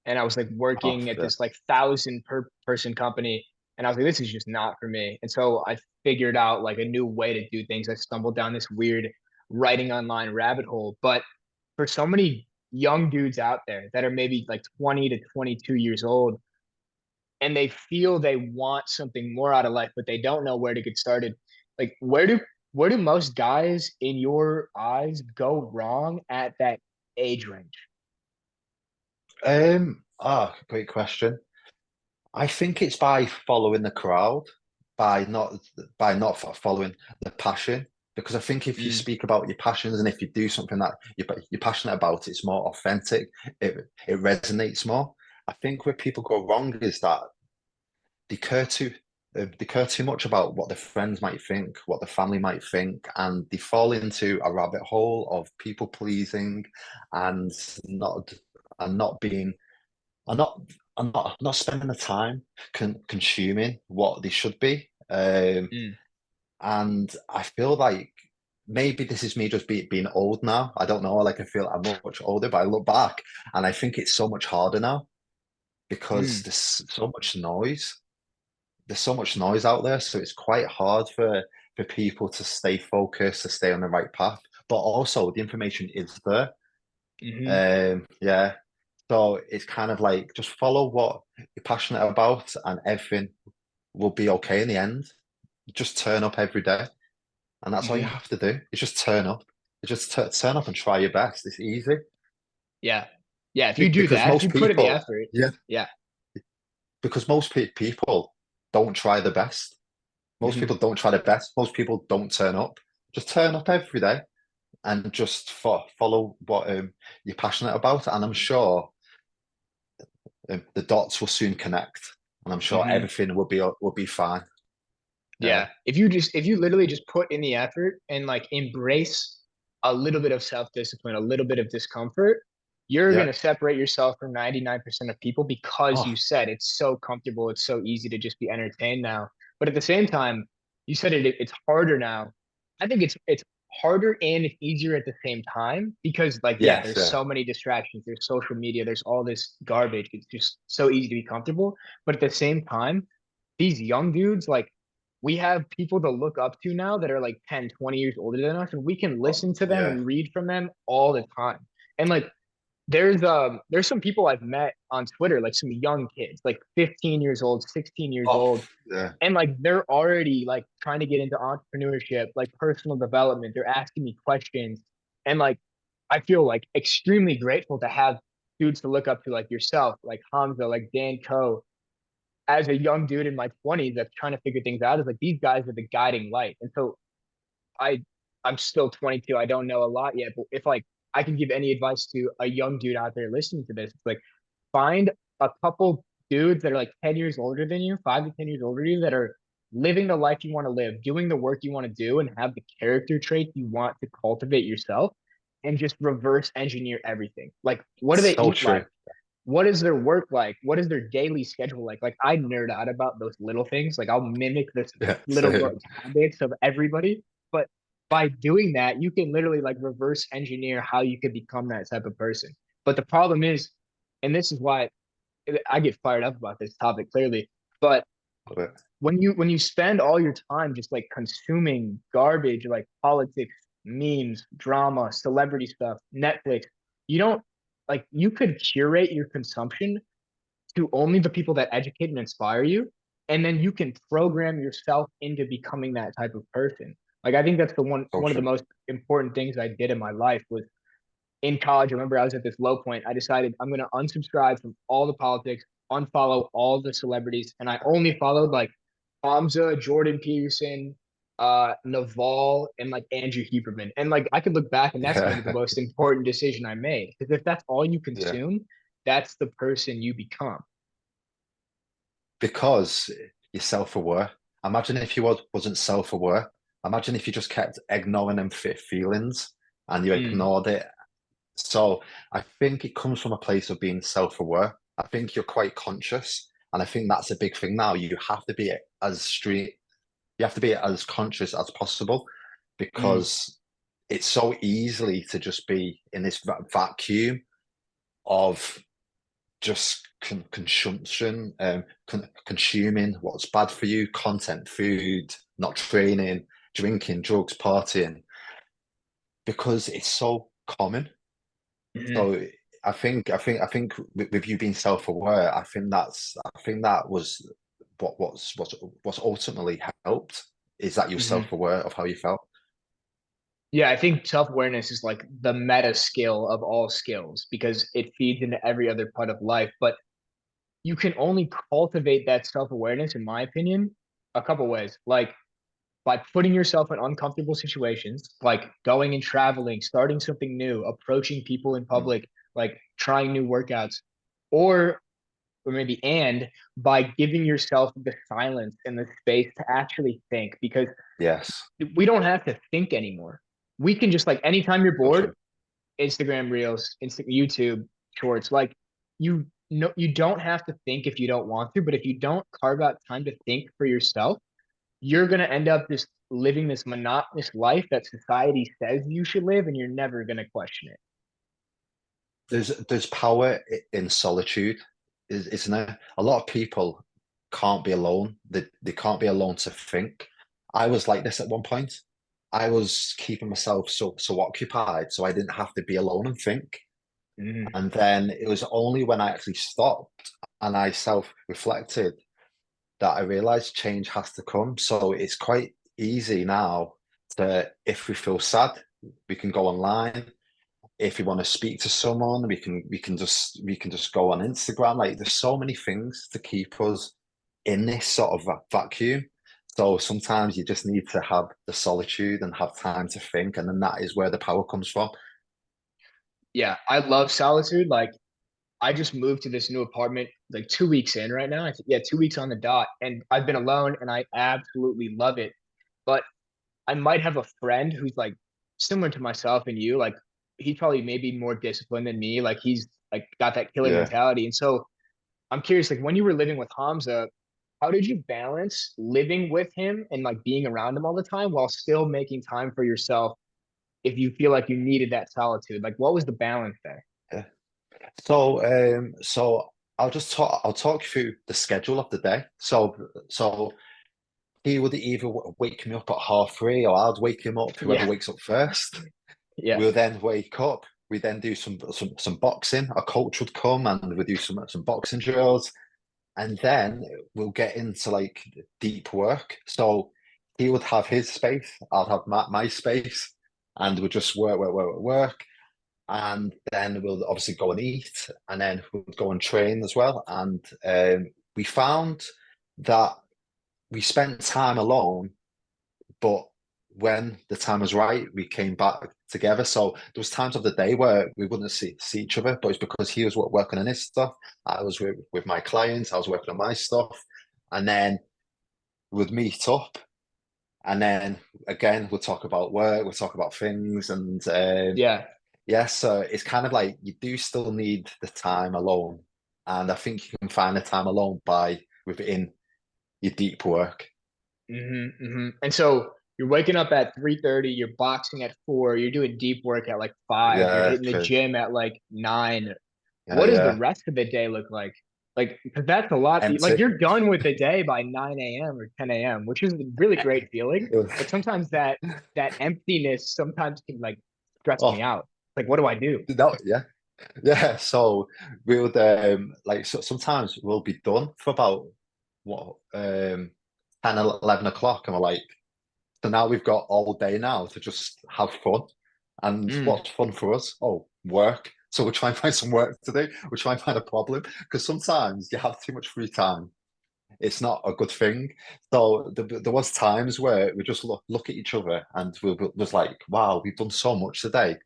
and I was like working Off, at yeah. this like 1,000 per person company. And I was like, this is just not for me. And so I figured out like a new way to do things. I stumbled down this weird writing online rabbit hole. But for so many young dudes out there that are maybe like 20 to 22 years old and they feel they want something more out of life, but they don't know where to get started. Like where do most guys in your eyes go wrong at that age range? Great question. I think it's by following the crowd, by not following the passion. Because I think if you Mm, speak about your passions and if you do something that you're passionate about, it's more authentic. It resonates more. I think where people go wrong is that they care too they care too much about what their friends might think, what their family might think, and they fall into a rabbit hole of people pleasing and not not being are not are not spending the time consuming what they should be. Um, Mm, and I feel like maybe this is me just being old now. I don't know. Like I feel I'm much older, but I look back and I think it's so much harder now because mm, there's so much noise. There's so much noise out there, so it's quite hard for people to stay focused, to stay on the right path. But also, the information is there. hmm Yeah. So it's kind of like just follow what you're passionate about, and everything will be okay in the end. Just turn up every day, and that's all you hmm have to do. Is just turn up. Just turn up and try your best. It's easy Yeah. Yeah. If you do because that, if most you put in the people, effort, yeah, yeah. because most people don't try the best. Most hmm people don't try their best. Most people don't turn up. Just turn up every day and just follow what you're passionate about. And I'm sure the dots will soon connect. And I'm sure hmm everything will be fine. Yeah. Yeah. If you literally just put in the effort and like embrace a little bit of self-discipline, a little bit of discomfort, you're going Yeah. to separate yourself from 99% of people because you Oh, said it's so comfortable. It's so easy to just be entertained now. But at the same time, you said it's harder now. I think it's harder and it's easier at the same time because like, yeah, yes. there's Yeah. so many distractions. There's social media. There's all this garbage. It's just so easy to be comfortable. But at the same time, these young dudes, like we have people to look up to now that are like 10, 20 years older than us, and we can Oh, listen to them yeah. and read from them all the time. And like there's some people I've met on Twitter, like some young kids, like 15 years old, 16 years Oh, old, yeah. and like they're already like trying to get into entrepreneurship, like personal development. They're asking me questions. And like I feel like extremely grateful to have dudes to look up to like yourself, like Hamza, like Dan Coe, as a young dude in my 20s that's trying to figure things out. Is like these guys are the guiding light. And so I I'm still 22. I don't know a lot yet, but if like I can give any advice to a young dude out there listening to this, it's like find a couple dudes that are like 10 years older than you, 5 to 10 years older than you, that are living the life you want to live, doing the work you want to do, and have the character traits you want to cultivate yourself, and just reverse engineer everything. Like, what do they So eat true. like? What is their work like? What is their daily schedule like? Like, I nerd out about those little things. Like, I'll mimic this Yeah. little Same. habits of everybody. But by doing that, you can literally like reverse engineer how you could become that type of person. But the problem is, and this is why I get fired up about this topic clearly, but Love it. when you spend all your time just like consuming garbage like politics, memes, drama, celebrity stuff, Netflix, you don't like you could curate your consumption to only the people that educate and inspire you, and then you can program yourself into becoming that type of person. Like I think that's the So one of the true. most important things I did in my life was in college. I remember I was at this low point. I decided I'm going to unsubscribe from all the politics, unfollow all the celebrities, and I only followed like Hamza, Jordan Peterson, Naval, and like Andrew Huberman. And like I could look back, and that's maybe the Yeah. most important decision I made because if that's all you Yeah. consume, that's the person you become. Because you're self-aware. Imagine if you wasn't self-aware. Imagine if you just kept ignoring them fit feelings and you Mm, ignored it. So I think it comes from a place of being self-aware. I think you're quite conscious, and I think that's a big thing now. You have to be as street, you have to be as conscious as possible mm, because it's so easily to just be in this vacuum of just consumption, consuming what's bad for you, content, food, not training, drinking, drugs, partying, because it's so common. mm. So I think with you being self-aware, I think that was what's ultimately helped is that you're Hmm. self-aware of how you felt. Yeah, I think self awareness is like the meta skill of all skills because it feeds into every other part of life. But you can only cultivate that self awareness, in my opinion, a couple ways. Like by putting yourself in uncomfortable situations, like going and traveling, starting something new, approaching people in Mm. public, like trying new workouts, or or maybe and by giving yourself the silence and the space to actually think because Yes, we don't have to think anymore. We can just like anytime you're so bored, true. Instagram Reels, YouTube Shorts, like you know you don't have to think if you don't want to, but if you don't carve out time to think for yourself, you're going to end up just living this monotonous life that society says you should live, and you're never going to question it. There's power in solitude, isn't there? A lot of people can't be alone. They can't be alone to think. I was like this at one point. I was keeping myself so occupied, so I didn't have to be alone and think. Mhm. And then it was only when I actually stopped and I self-reflected that I realized change has to come. So it's quite easy now to, if we feel sad, we can go online. If you want to speak to someone, we can just go on Instagram. Like there's so many things to keep us in this sort of vacuum. So sometimes you just need to have the solitude and have time to think, and then that is where the power comes from. Yeah, I love solitude. Like, I just moved to this new apartment like 2 weeks in right now. Yeah, 2 weeks on the dot, and I've been alone, and I absolutely love it. But I might have a friend who's like similar to myself and you. Like, he's probably maybe more disciplined than me. Like, he's like got that killer Yeah. mentality. And so I'm curious, like when you were living with Hamza, how did you balance living with him and like being around him all the time while still making time for yourself if you feel like you needed that solitude? Like, what was the balance there? Yeah. So I'll talk you through the schedule of the day. So he would either wake me up at 3:30, or I'd wake him up, whoever Yeah, wakes up first. yeah, We'll then wake up. We then do some boxing. A coach would come and we do some boxing drills, and then we'll get into like deep work. So he would have his space, I'd have my space, and we'll just work. And then we'll obviously go and eat, and then we'll go and train as well. And we found that we spent time alone, but when the time was right, we came back together. So there was times of the day where we wouldn't see each other, but it's because he was working on his stuff. I was with my clients. I was working on my stuff, and then we'd meet up, and then again we'll talk about work, we'll talk about things, and yeah. yeah. So it's kind of like you do still need the time alone, and I think you can find the time alone by within your deep work. And so you're waking up at 3:30, you're boxing at 4, you're doing deep work at like 5, you're Yeah, hitting the gym at like 9. yeah, What does the yeah. rest of the day look like? Like, because that's a lot. Like, Empty. you're done with the day by 9 a.m. or 10 a.m., which is a really great feeling. It was, But sometimes that emptiness sometimes can like stress me oh, out. Like, what do I do? no, yeah, yeah. So we would like sometimes we'll be done for about what 10 11 o'clock, and we're like, so now we've got all day now to just have fun. And Mm, what's fun for us? Oh, work. So we'll try and find some work to do. We'll try and find a problem, because sometimes you have too much free time. It's not a good thing. So there was times where we just look at each other and we was like, wow, we've done so much today.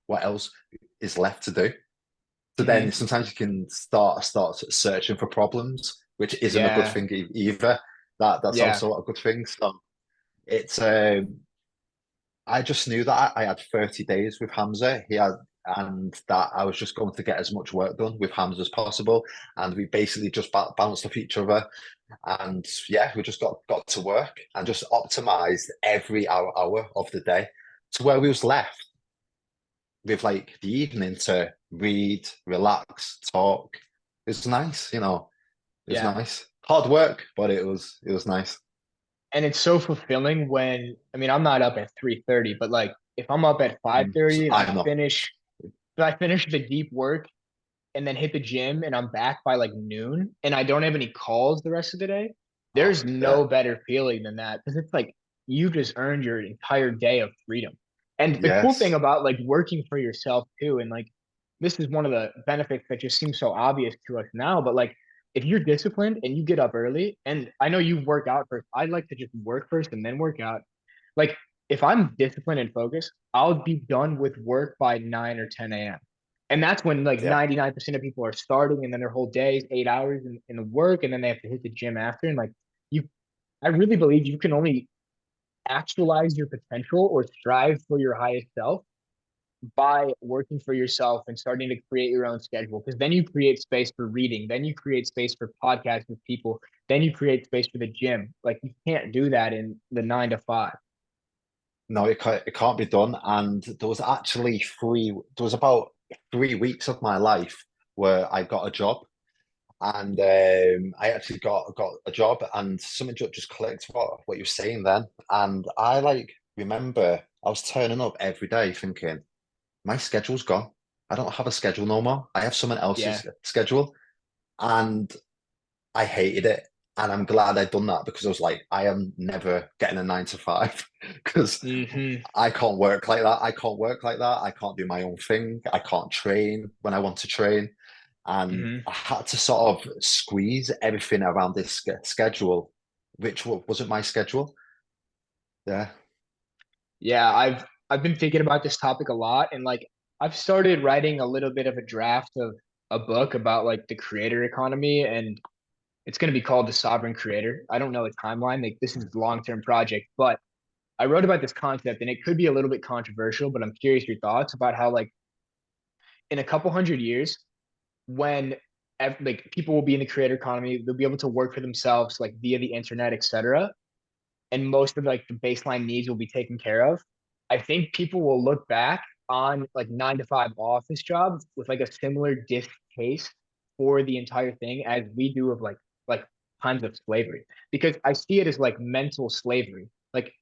What else is left to do? So then hmm. sometimes you can start searching for problems, which isn't a good Yeah, thing either. That's yeah, also a good thing. So it's I just knew that I had 30 days with Hamza. And that I was just going to get as much work done with Hamza as possible. And we basically just bounced off each other. And yeah, we just got to work and just optimized every hour of the day to where we was left with like the evening to read, relax, talk. It was nice, it was yeah. nice. Hard work, but it was nice. And it's so fulfilling when, I mean, I'm not up at 3:30, but like if I'm up at So 5:30 and I know. I finish the deep work and then hit the gym and I'm back by like noon and I don't have any calls the rest of the day, Oh there's no yeah. better feeling than that because it's like you just earned your entire day of freedom. And the cool thing Yes. about like working for yourself too, and like this is one of the benefits that just seems so obvious to us now, but like if you're disciplined and you get up early, and I know you work out first, I like to just work first and then work out. Like if I'm disciplined and focused, I'll be done with work by 9 or 10 a.m. And that's when like Yeah. 99% of people are starting and then their whole day is 8 hours in the work and then they have to hit the gym after. And like you, I really believe you can only actualize your potential or strive for your highest self by working for yourself and starting to create your own schedule. Because then you create space for reading, then you create space for podcasts with people, then you create space for the gym. Like you can't do that in the 9 to 5. No, it can't be done. And there was about 3 weeks of my life where I got a job, and I actually got a job, and something just clicked what you were saying then. And I like remember I was turning up every day thinking, my schedule's gone. I don't have a schedule no more. I have someone Yeah. else's schedule. And I hated it. And I'm glad I'd done that because I was like, I am never getting a 9 to 5 because Hmm. I can't work like that. I can't work like that. I can't do my own thing. I can't train when I want to train. And Hmm. I had to sort of squeeze everything around this schedule, which wasn't my schedule. Yeah. Yeah, I've been thinking about this topic a lot, and like I've started writing a little bit of a draft of a book about like the creator economy, and it's going to be called The Sovereign Creator. I don't know a timeline. Like this is a long-term project, but I wrote about this concept and it could be a little bit controversial, but I'm curious your thoughts about how like in a couple hundred years when like people will be in the creator economy, they'll be able to work for themselves like via the internet, etc. And most of like the baseline needs will be taken care of. I think people will look back on like 9 to 5 office jobs with like a similar distaste for the entire thing as we do of like times of slavery. Because I see it as like mental slavery. Like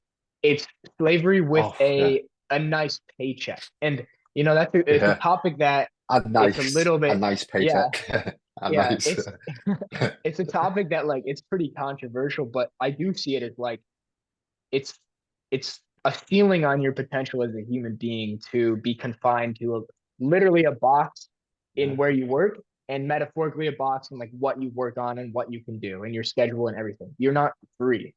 it's slavery with Oh, yeah. a nice paycheck. And it's a Yeah. topic that it's a little A bit, nice yeah, paycheck. A yeah. nice. It's a topic that like it's pretty controversial, but I do see it as like it's it's a ceiling on your potential as a human being to be confined to literally a box in Yeah. where you work, and metaphorically a box in like what you work on and what you can do and your schedule and everything. You're not free.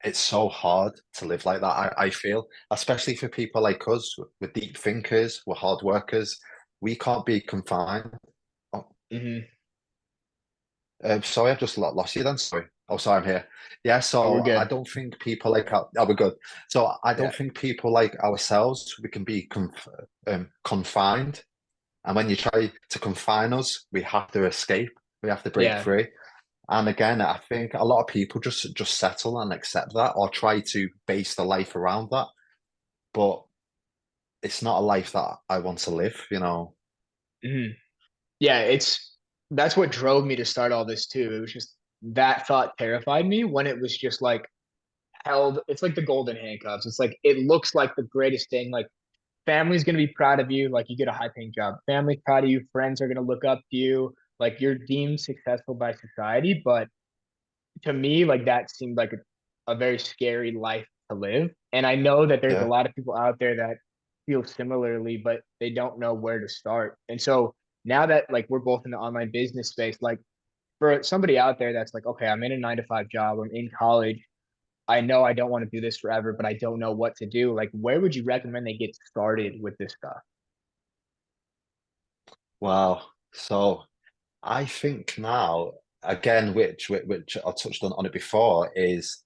It's so hard to live like that, I feel, especially for people like us. We're deep thinkers, we're hard workers. We can't be confined. Oh, Hmm. sorry, I've just lost you then. Sorry. Oh, sorry, I'm here. Yeah, Oh, we're so I good. don't think people like oh, we're good. So I Yeah. don't think people like ourselves, we can be confined. And when you try to confine us, we have to escape. We have to break Yeah. free. And again, I think a lot of people just settle and accept that or try to base their life around that. But it's not a life that I want to live. Hmm. Yeah. That's what drove me to start all this too. It was just that thought terrified me when it was just like held. It's like the golden handcuffs. It's like it looks like the greatest thing. Like family's going to be proud of you. Like you get a high paying job. Family's proud of you. Friends are going to look up to you. Like you're deemed successful by society. But to me, like that seemed like a very scary life to live. And I know that there's a Yeah. lot of people out there that feel similarly, but they don't know where to start. And so now that like we're both in the online business space, like for somebody out there that's like, okay, I'm in a 9 to 5 job, I'm in college, I know I don't want to do this forever, but I don't know what to do. Like, where would you recommend they get started with this stuff? Wow. So I think now, again, which I touched on it before, is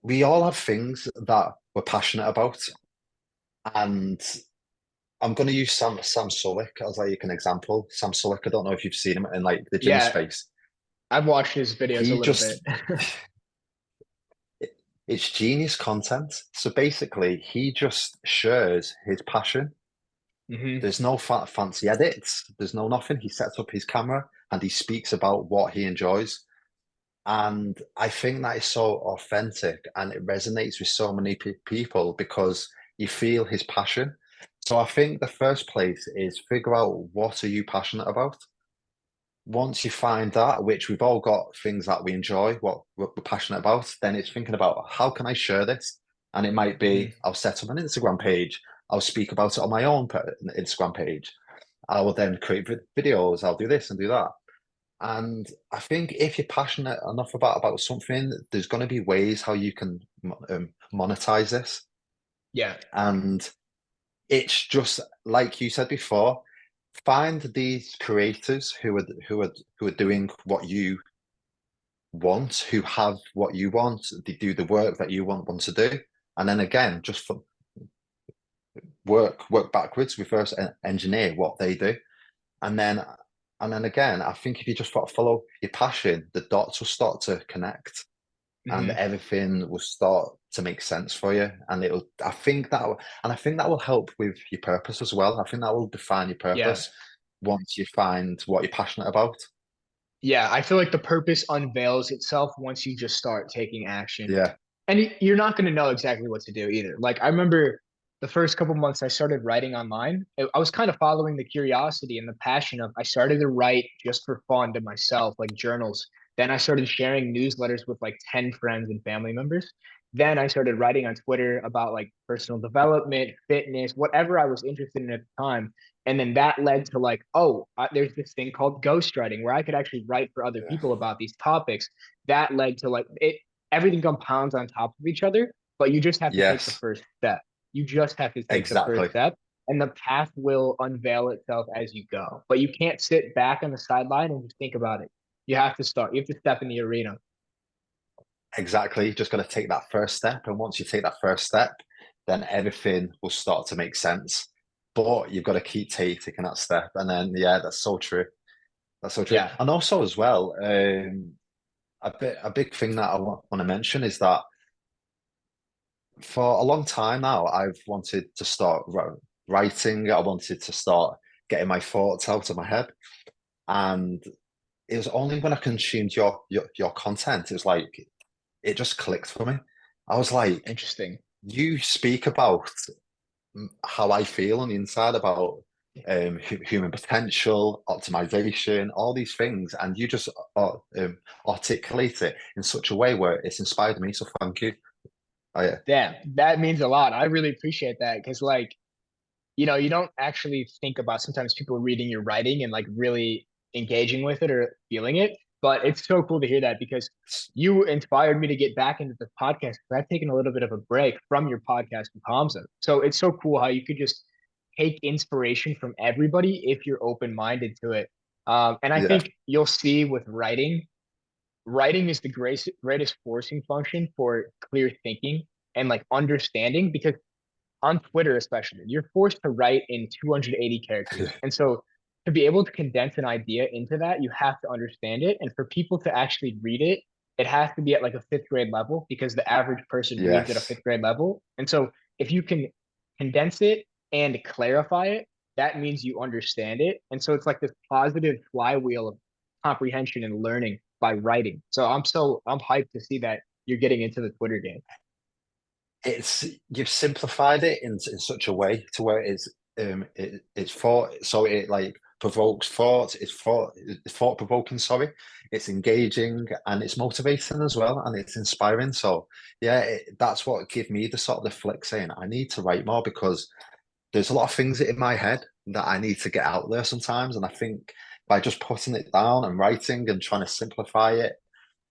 we all have things that we're passionate about. And I'm going to use Sam Sulek as like an example. Sam Sulek, I don't know if you've seen him in like the gym Yeah, space. I've watched his videos a He little bit. just it's genius content. So basically, he just shares his passion. Hmm. There's no fancy edits. There's no nothing. He sets up his camera and he speaks about what he enjoys. And I think that is so authentic and it resonates with so many people because you feel his passion. So I think the first place is figure out what are you passionate about. Once you find that, which we've all got things that we enjoy, what we're passionate about, then it's thinking about how can I share this? And it might be Hmm. I'll set up an Instagram page, I'll speak about it on my own Instagram page. I will then create videos, I'll do this and do that. And I think if you're passionate enough about something, there's going to be ways how you can monetize this. Yeah. And it's just like you said before, find these creators who are doing what you want, who have what you want, they do the work that you want to do, and then again, just work backwards. We first engineer what they do, and then again, I think if you just follow your passion, the dots will start to connect, and Hmm. everything will start to make sense for you. And it'll, I think that will help with your purpose as well. I think that will define your Yeah. purpose once you find what you're passionate about. Yeah, I feel like the purpose unveils itself once you just start taking action. Yeah, And you're not going to know exactly what to do either. Like I remember the first couple months I started writing online. I was kind of following the curiosity and the passion of I started to write just for fun to myself, like journals. Then I started sharing newsletters with like 10 friends and family members. Then I started writing on Twitter about like personal development, fitness, whatever I was interested in at the time. And then that led to like, oh, there's this thing called ghostwriting where I could actually write for other yeah. people about these topics. That led to like it, everything compounds on top of each other, but you just have to take the Yes, first step. You just have to take the first exactly. step, and the path will unveil itself as you go. But you can't sit back on the sideline and just think about it. You have to start. You have to step in the arena. Exactly. You just got to take that first step. And once you take that first step, then everything will start to make sense. But you've got to keep taking that step. And then, yeah, that's so true. That's so true. Yeah. And also, as well, a big thing that I want to mention is that for a long time now, I've wanted to start writing. I wanted to start getting my thoughts out of my head. And it was only when I consumed your content, it was like it just clicked for me. I was like, Interesting. you speak about how I feel on the inside about human potential, optimization, all these things, and you just articulate it in such a way where it's inspired me. So thank you. I, Damn, that means a lot. I really appreciate that because, like, you don't actually think about sometimes people reading your writing and like really engaging with it or feeling it. But it's so cool to hear that because you inspired me to get back into the podcast. I've taken a little bit of a break from your podcast with Hamza. So it's so cool how you could just take inspiration from everybody if you're open minded to it. And I yeah, think you'll see with writing, writing is the greatest forcing function for clear thinking and like understanding because on Twitter, especially, you're forced to write in 280 characters. And so to be able to condense an idea into that, you have to understand it. And for people to actually read it, it has to be at like a fifth grade level because the average person reads at a yes. fifth grade level. And so if you can condense it and clarify it, that means you understand it. And so it's like this positive flywheel of comprehension and learning by writing. So I'm hyped to see that you're getting into the Twitter game. It's you've simplified it in such a way to where it's thought so it like provokes thought, it's thought provoking, sorry, it's engaging and it's motivating as well and it's inspiring. So yeah, that's what gave me the sort of the flick saying I need to write more because there's a lot of things in my head that I need to get out there sometimes, and I think by just putting it down and writing and trying to simplify it,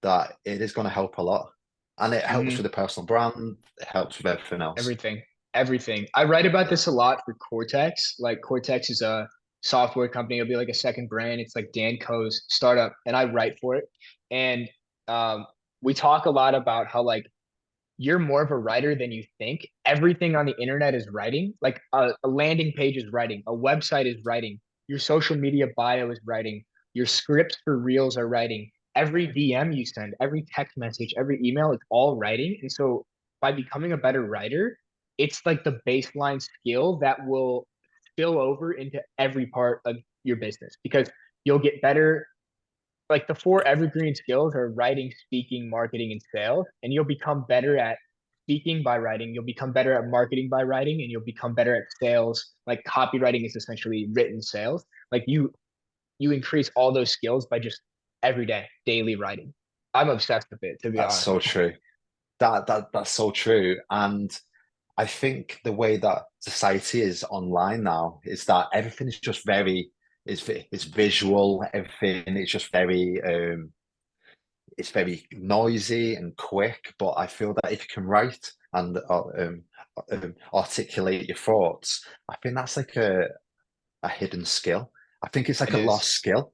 that it is going to help a lot. And it helps with Mhm. the personal brand, it helps with everything else. Everything, everything. I write about Yeah. this a lot for Cortex. Like Cortex is a software company. It'll be like a second brand. It's like Dan Co's startup, and I write for it. And um, we talk a lot about how like you're more of a writer than you think. Everything on the internet is writing. Like a landing page is writing, a website is writing, your social media bio is writing, your scripts for reels are writing. Every DM you send, every text message, every email, it's all writing. And so by becoming a better writer, it's like the baseline skill that will spill over into every part of your business because you'll get better like the four evergreen skills are writing, speaking, marketing, and sales. And you'll become better at speaking by writing. You'll become better at marketing by writing, and you'll become better at sales. Like copywriting is essentially written sales. Like you increase all those skills by just every day, daily writing. I'm obsessed with it, to be That's honest. so true. That's so true. And I think the way that society is online now is that everything is just very it's visual, everything is just very it's very noisy and quick, but I feel that if you can write and articulate your thoughts, I think that's like a hidden skill. I think it's like It a is. lost skill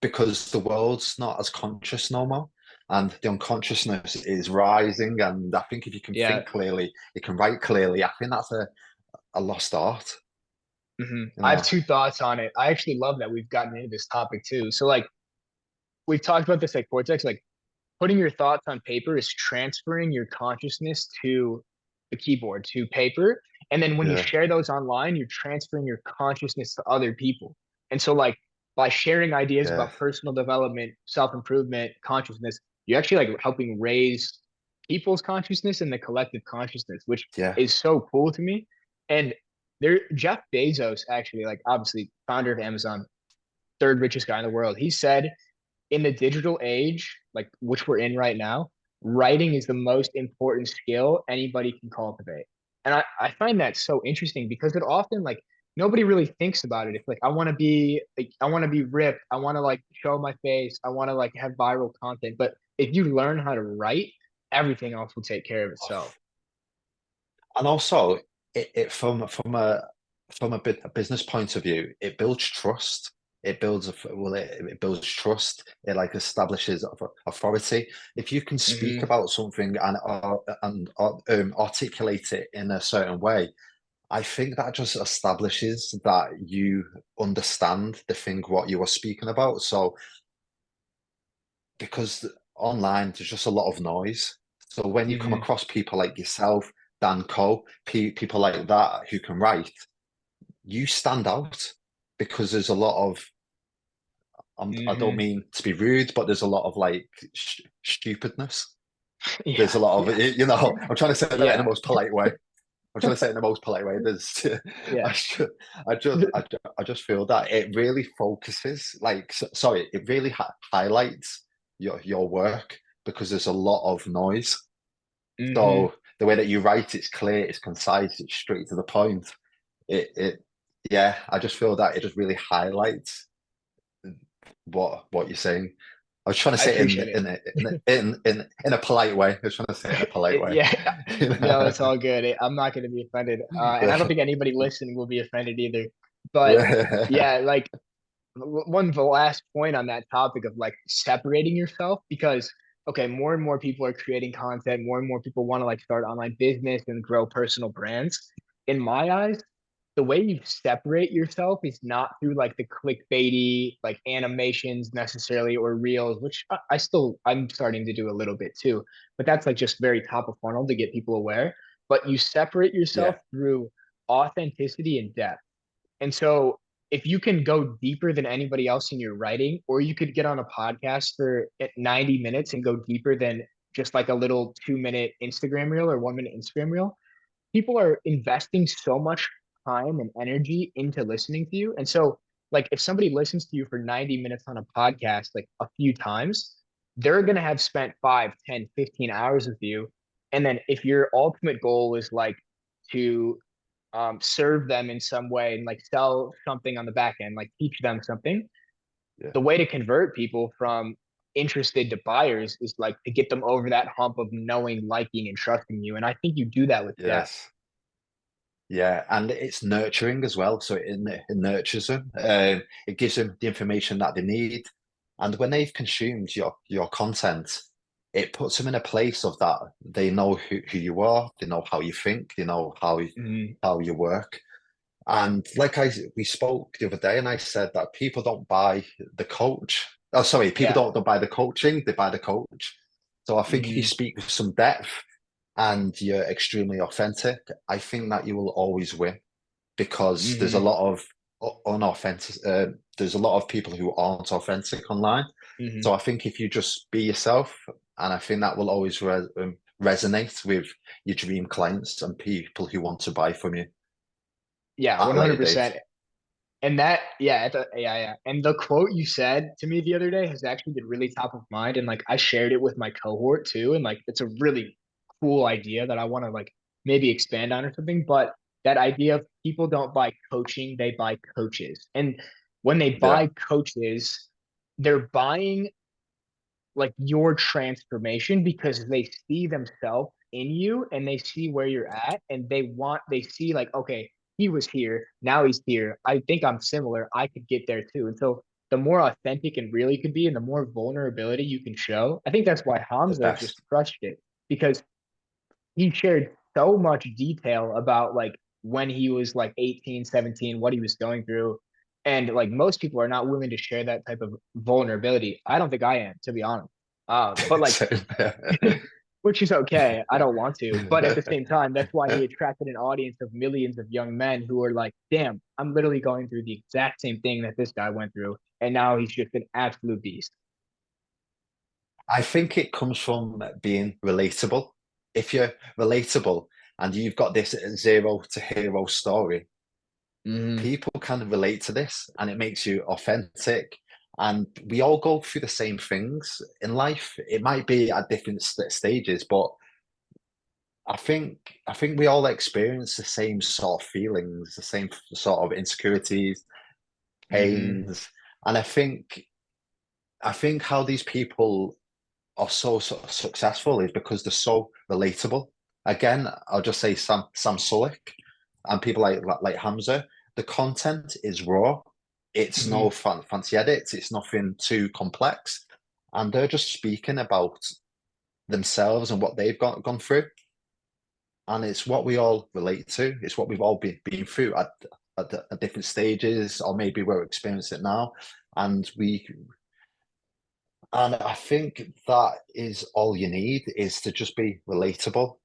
because the world's not as conscious no more. And the unconsciousness is rising. And I think if you can Yeah. think clearly, you can write clearly. I think that's a lost art, you I have know. two thoughts on it. I actually love that we've gotten into this topic too. So like we've talked about this like cortex, like putting your thoughts on paper is transferring your consciousness to the keyboard, to paper. And then when you Yeah, share those online, you're transferring your consciousness to other people. And so, like, by sharing ideas yeah, about personal development, self improvement, consciousness, you're actually like helping raise people's consciousness and the collective consciousness, which yeah, is so cool to me. And there, Jeff Bezos, actually, like, obviously, founder of Amazon, third richest guy in the world, he said in the digital age, like which we're in right now, writing is the most important skill anybody can cultivate. And I find that so interesting because it often like nobody really thinks about it. It's like I want to be ripped. I want to like show my face. I want to like have viral content. But if you learn how to write, everything else will take care of itself. and also it from a business point of view, it builds trust. It builds trust. It like establishes authority. If you can speak Hmm. about something and articulate it in a certain way, I think that just establishes that you understand the thing what you are speaking about. So because online there's just a lot of noise. So when you come Hmm. across people like yourself, Dan Cole, people like that who can write, you stand out because there's a lot of I don't Hmm. mean to be rude, but there's a lot of like stupidness. There's Yeah. a lot of Yeah. I'm trying to say that in the Yeah. most polite way. I'm trying to say it in the most polite way. There's, I Yeah. should, I just feel that it really focuses, like, sorry, it really highlights your work because there's a lot of noise. Hmm. So the way that you write, it's clear, it's concise, it's straight to the point. Yeah, I just feel that it just really highlights what you're saying. I was trying to I say it appreciate it. in a polite way. I was trying to say it in a polite way. Yeah, You no, know? it's all good. I'm not going to be offended, and I don't think anybody listening will be offended either. But Yeah, yeah, like one the last point on that topic of like separating yourself because okay, more and more people are creating content, more and more people want to like start online business and grow personal brands. In my eyes, the way you separate yourself is not through like the clickbaity like animations necessarily or reels, which I'm starting to do a little bit too, but that's like just very top of funnel to get people aware. But you separate yourself yeah, through authenticity and depth. And so if you can go deeper than anybody else in your writing, or you could get on a podcast for 90 minutes and go deeper than just like a little 2 minute Instagram reel or 1 minute Instagram reel, people are investing so much time and energy into listening to you. And so, like, if somebody listens to you for 90 minutes on a podcast, like a few times, they're going to have spent 5, 10, 15 hours with you. And then if your ultimate goal is like to serve them in some way and like sell something on the back end, like teach them something, yeah. the way to convert people from interested to buyers is like to get them over that hump of knowing, liking, and trusting you. And I think you do that with depth. Yes. Yeah, and it's nurturing as well. So it nurtures them. It gives them the information that they need. And when they've consumed your content, it puts them in a place of that. They know who you are, they know how you think, they know Mm, how you work. And like we spoke the other day, and I said that people don't buy the coach. Oh, sorry, people yeah. don't buy the coaching, they buy the coach. So I think if you Hmm. speak with some depth and you're extremely authentic, I think that you will always win because there's a Hmm. lot of unauthentic. There's a lot of people who aren't authentic online. Hmm. So I think if you just be yourself, and I think that will always resonate with your dream clients and people who want to buy from you Yeah, at a later date. 100%. And that, yeah, yeah, yeah. And the quote you said to me the other day has actually been really top of mind. And like I shared it with my cohort too. And like it's a really cool idea that I want to like maybe expand on or something. But that idea of people don't buy coaching, they buy coaches. And when they Yeah, buy coaches, they're buying like your transformation because they see themselves in you and they see where you're at and they see like okay, he was here, now he's here, I think I'm similar, I could get there too. And so the more authentic and real you can be and the more vulnerability you can show, I think that's why the Hamza just best. crushed it because he shared so much detail about like when he was like 18, 17, what he was going through. And like most people are not willing to share that type of vulnerability. I don't think I am, to be honest. But like, So, which is okay. I don't want to. But at the same time, that's why he attracted an audience of millions of young men who are like, damn, I'm literally going through the exact same thing that this guy went through. And now he's just an absolute beast. I think it comes from being relatable. If you're relatable and you've got this zero to hero story, Mm-hmm. people can relate to this and it makes you authentic. And we all go through the same things in life. It might be at different stages, but I think we all experience the same sort of feelings, the same sort of insecurities, Mm-hmm. pains. And I think how these people are so successful is because they're so relatable. Again, I'll just say Sam Sulek and people like Hamza. The content is raw. It's Mm-hmm. no fancy edits. It's nothing too complex, and they're just speaking about themselves and what they've gone through, and it's what we all relate to. It's what we've all been through at different stages, or maybe we're experiencing it now, and we and I think that is all you need is to just be relatable.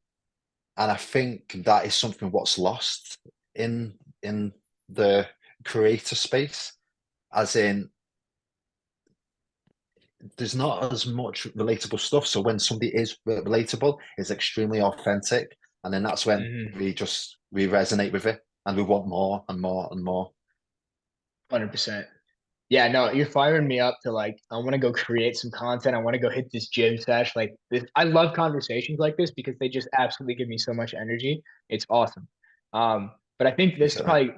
And I think that is something what's lost in the creator space, as in there's not as much relatable stuff. So when somebody is relatable, it's extremely authentic. And then that's when Mm-hmm. we resonate with it and we want more and more and more. 100%. Yeah, no, you're firing me up to like, I want to go create some content. I want to go hit this gym sesh. Like this, I love conversations like this because they just absolutely give me so much energy. It's awesome. But I think this is So, probably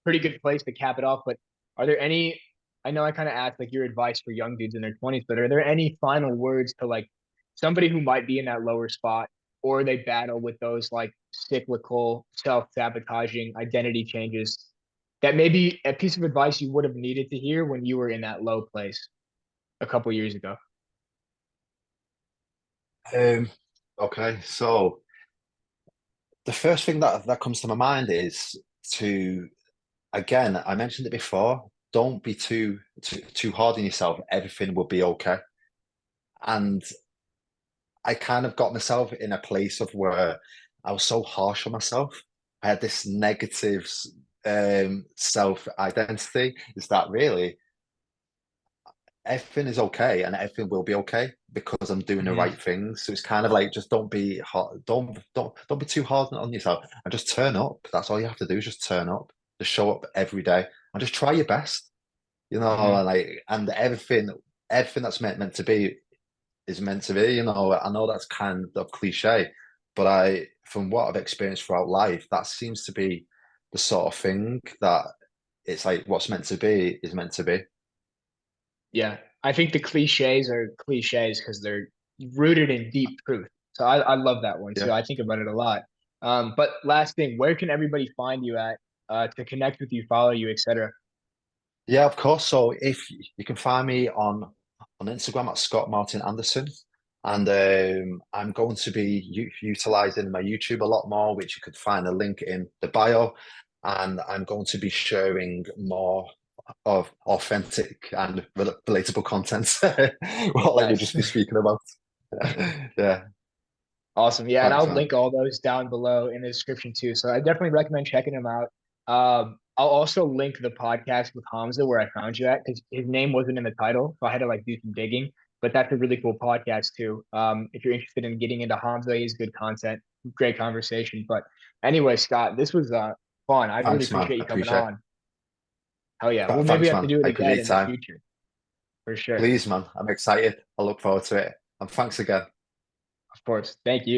pretty good place to cap it off. But are there any, I know I kind of asked like your advice for young dudes in their 20s, but are there any final words to like somebody who might be in that lower spot or they battle with those like cyclical, self-sabotaging identity changes that maybe a piece of advice you would have needed to hear when you were in that low place a couple years ago? um, okay, so the first thing that comes to my mind is to again, I mentioned it before. Don't be too hard on yourself. Everything will be okay. And I kind of got myself in a place of where I was so harsh on myself. I had this negative self identity. Is that really everything is okay and everything will be okay because I'm doing the Mm-hmm. right things. So it's kind of like just don't be hard, don't be too hard on yourself and just turn up. That's all you have to do is just turn up, just show up every day and just try your best. Mm-hmm. And like and everything that's meant to be is meant to be. I know that's kind of cliche, but from what I've experienced throughout life, that seems to be the sort of thing that it's like what's meant to be is meant to be. Yeah. I think the cliches are cliches because they're rooted in deep truth. So I love that one too. Yeah. I think about it a lot. But last thing, where can everybody find you at to connect with you, follow you, etc.? Yeah, of course. So if you can find me on Instagram at Scott Martin Anderson, and I'm going to be utilizing my YouTube a lot more, which you could find a link in the bio, and I'm going to be sharing more of authentic and relatable content, what like we Nice. just be speaking about. Yeah, Awesome. Yeah, and thanks, I'll man. link all those down below in the description too. So I definitely recommend checking them out. I'll also link the podcast with Hamza where I found you at because his name wasn't in the title, so I had to like do some digging. But that's a really cool podcast too. If you're interested in getting into Hamza, he's good content, great conversation. But anyway, Scott, this was fun. I really Thanks, man. appreciate I you coming appreciate it. on. Hell yeah. We'll maybe Thanks, have to man. do it I appreciate again your in the time. future for sure. Please, man. I'm excited. I look forward to it. And thanks again. Of course. Thank you.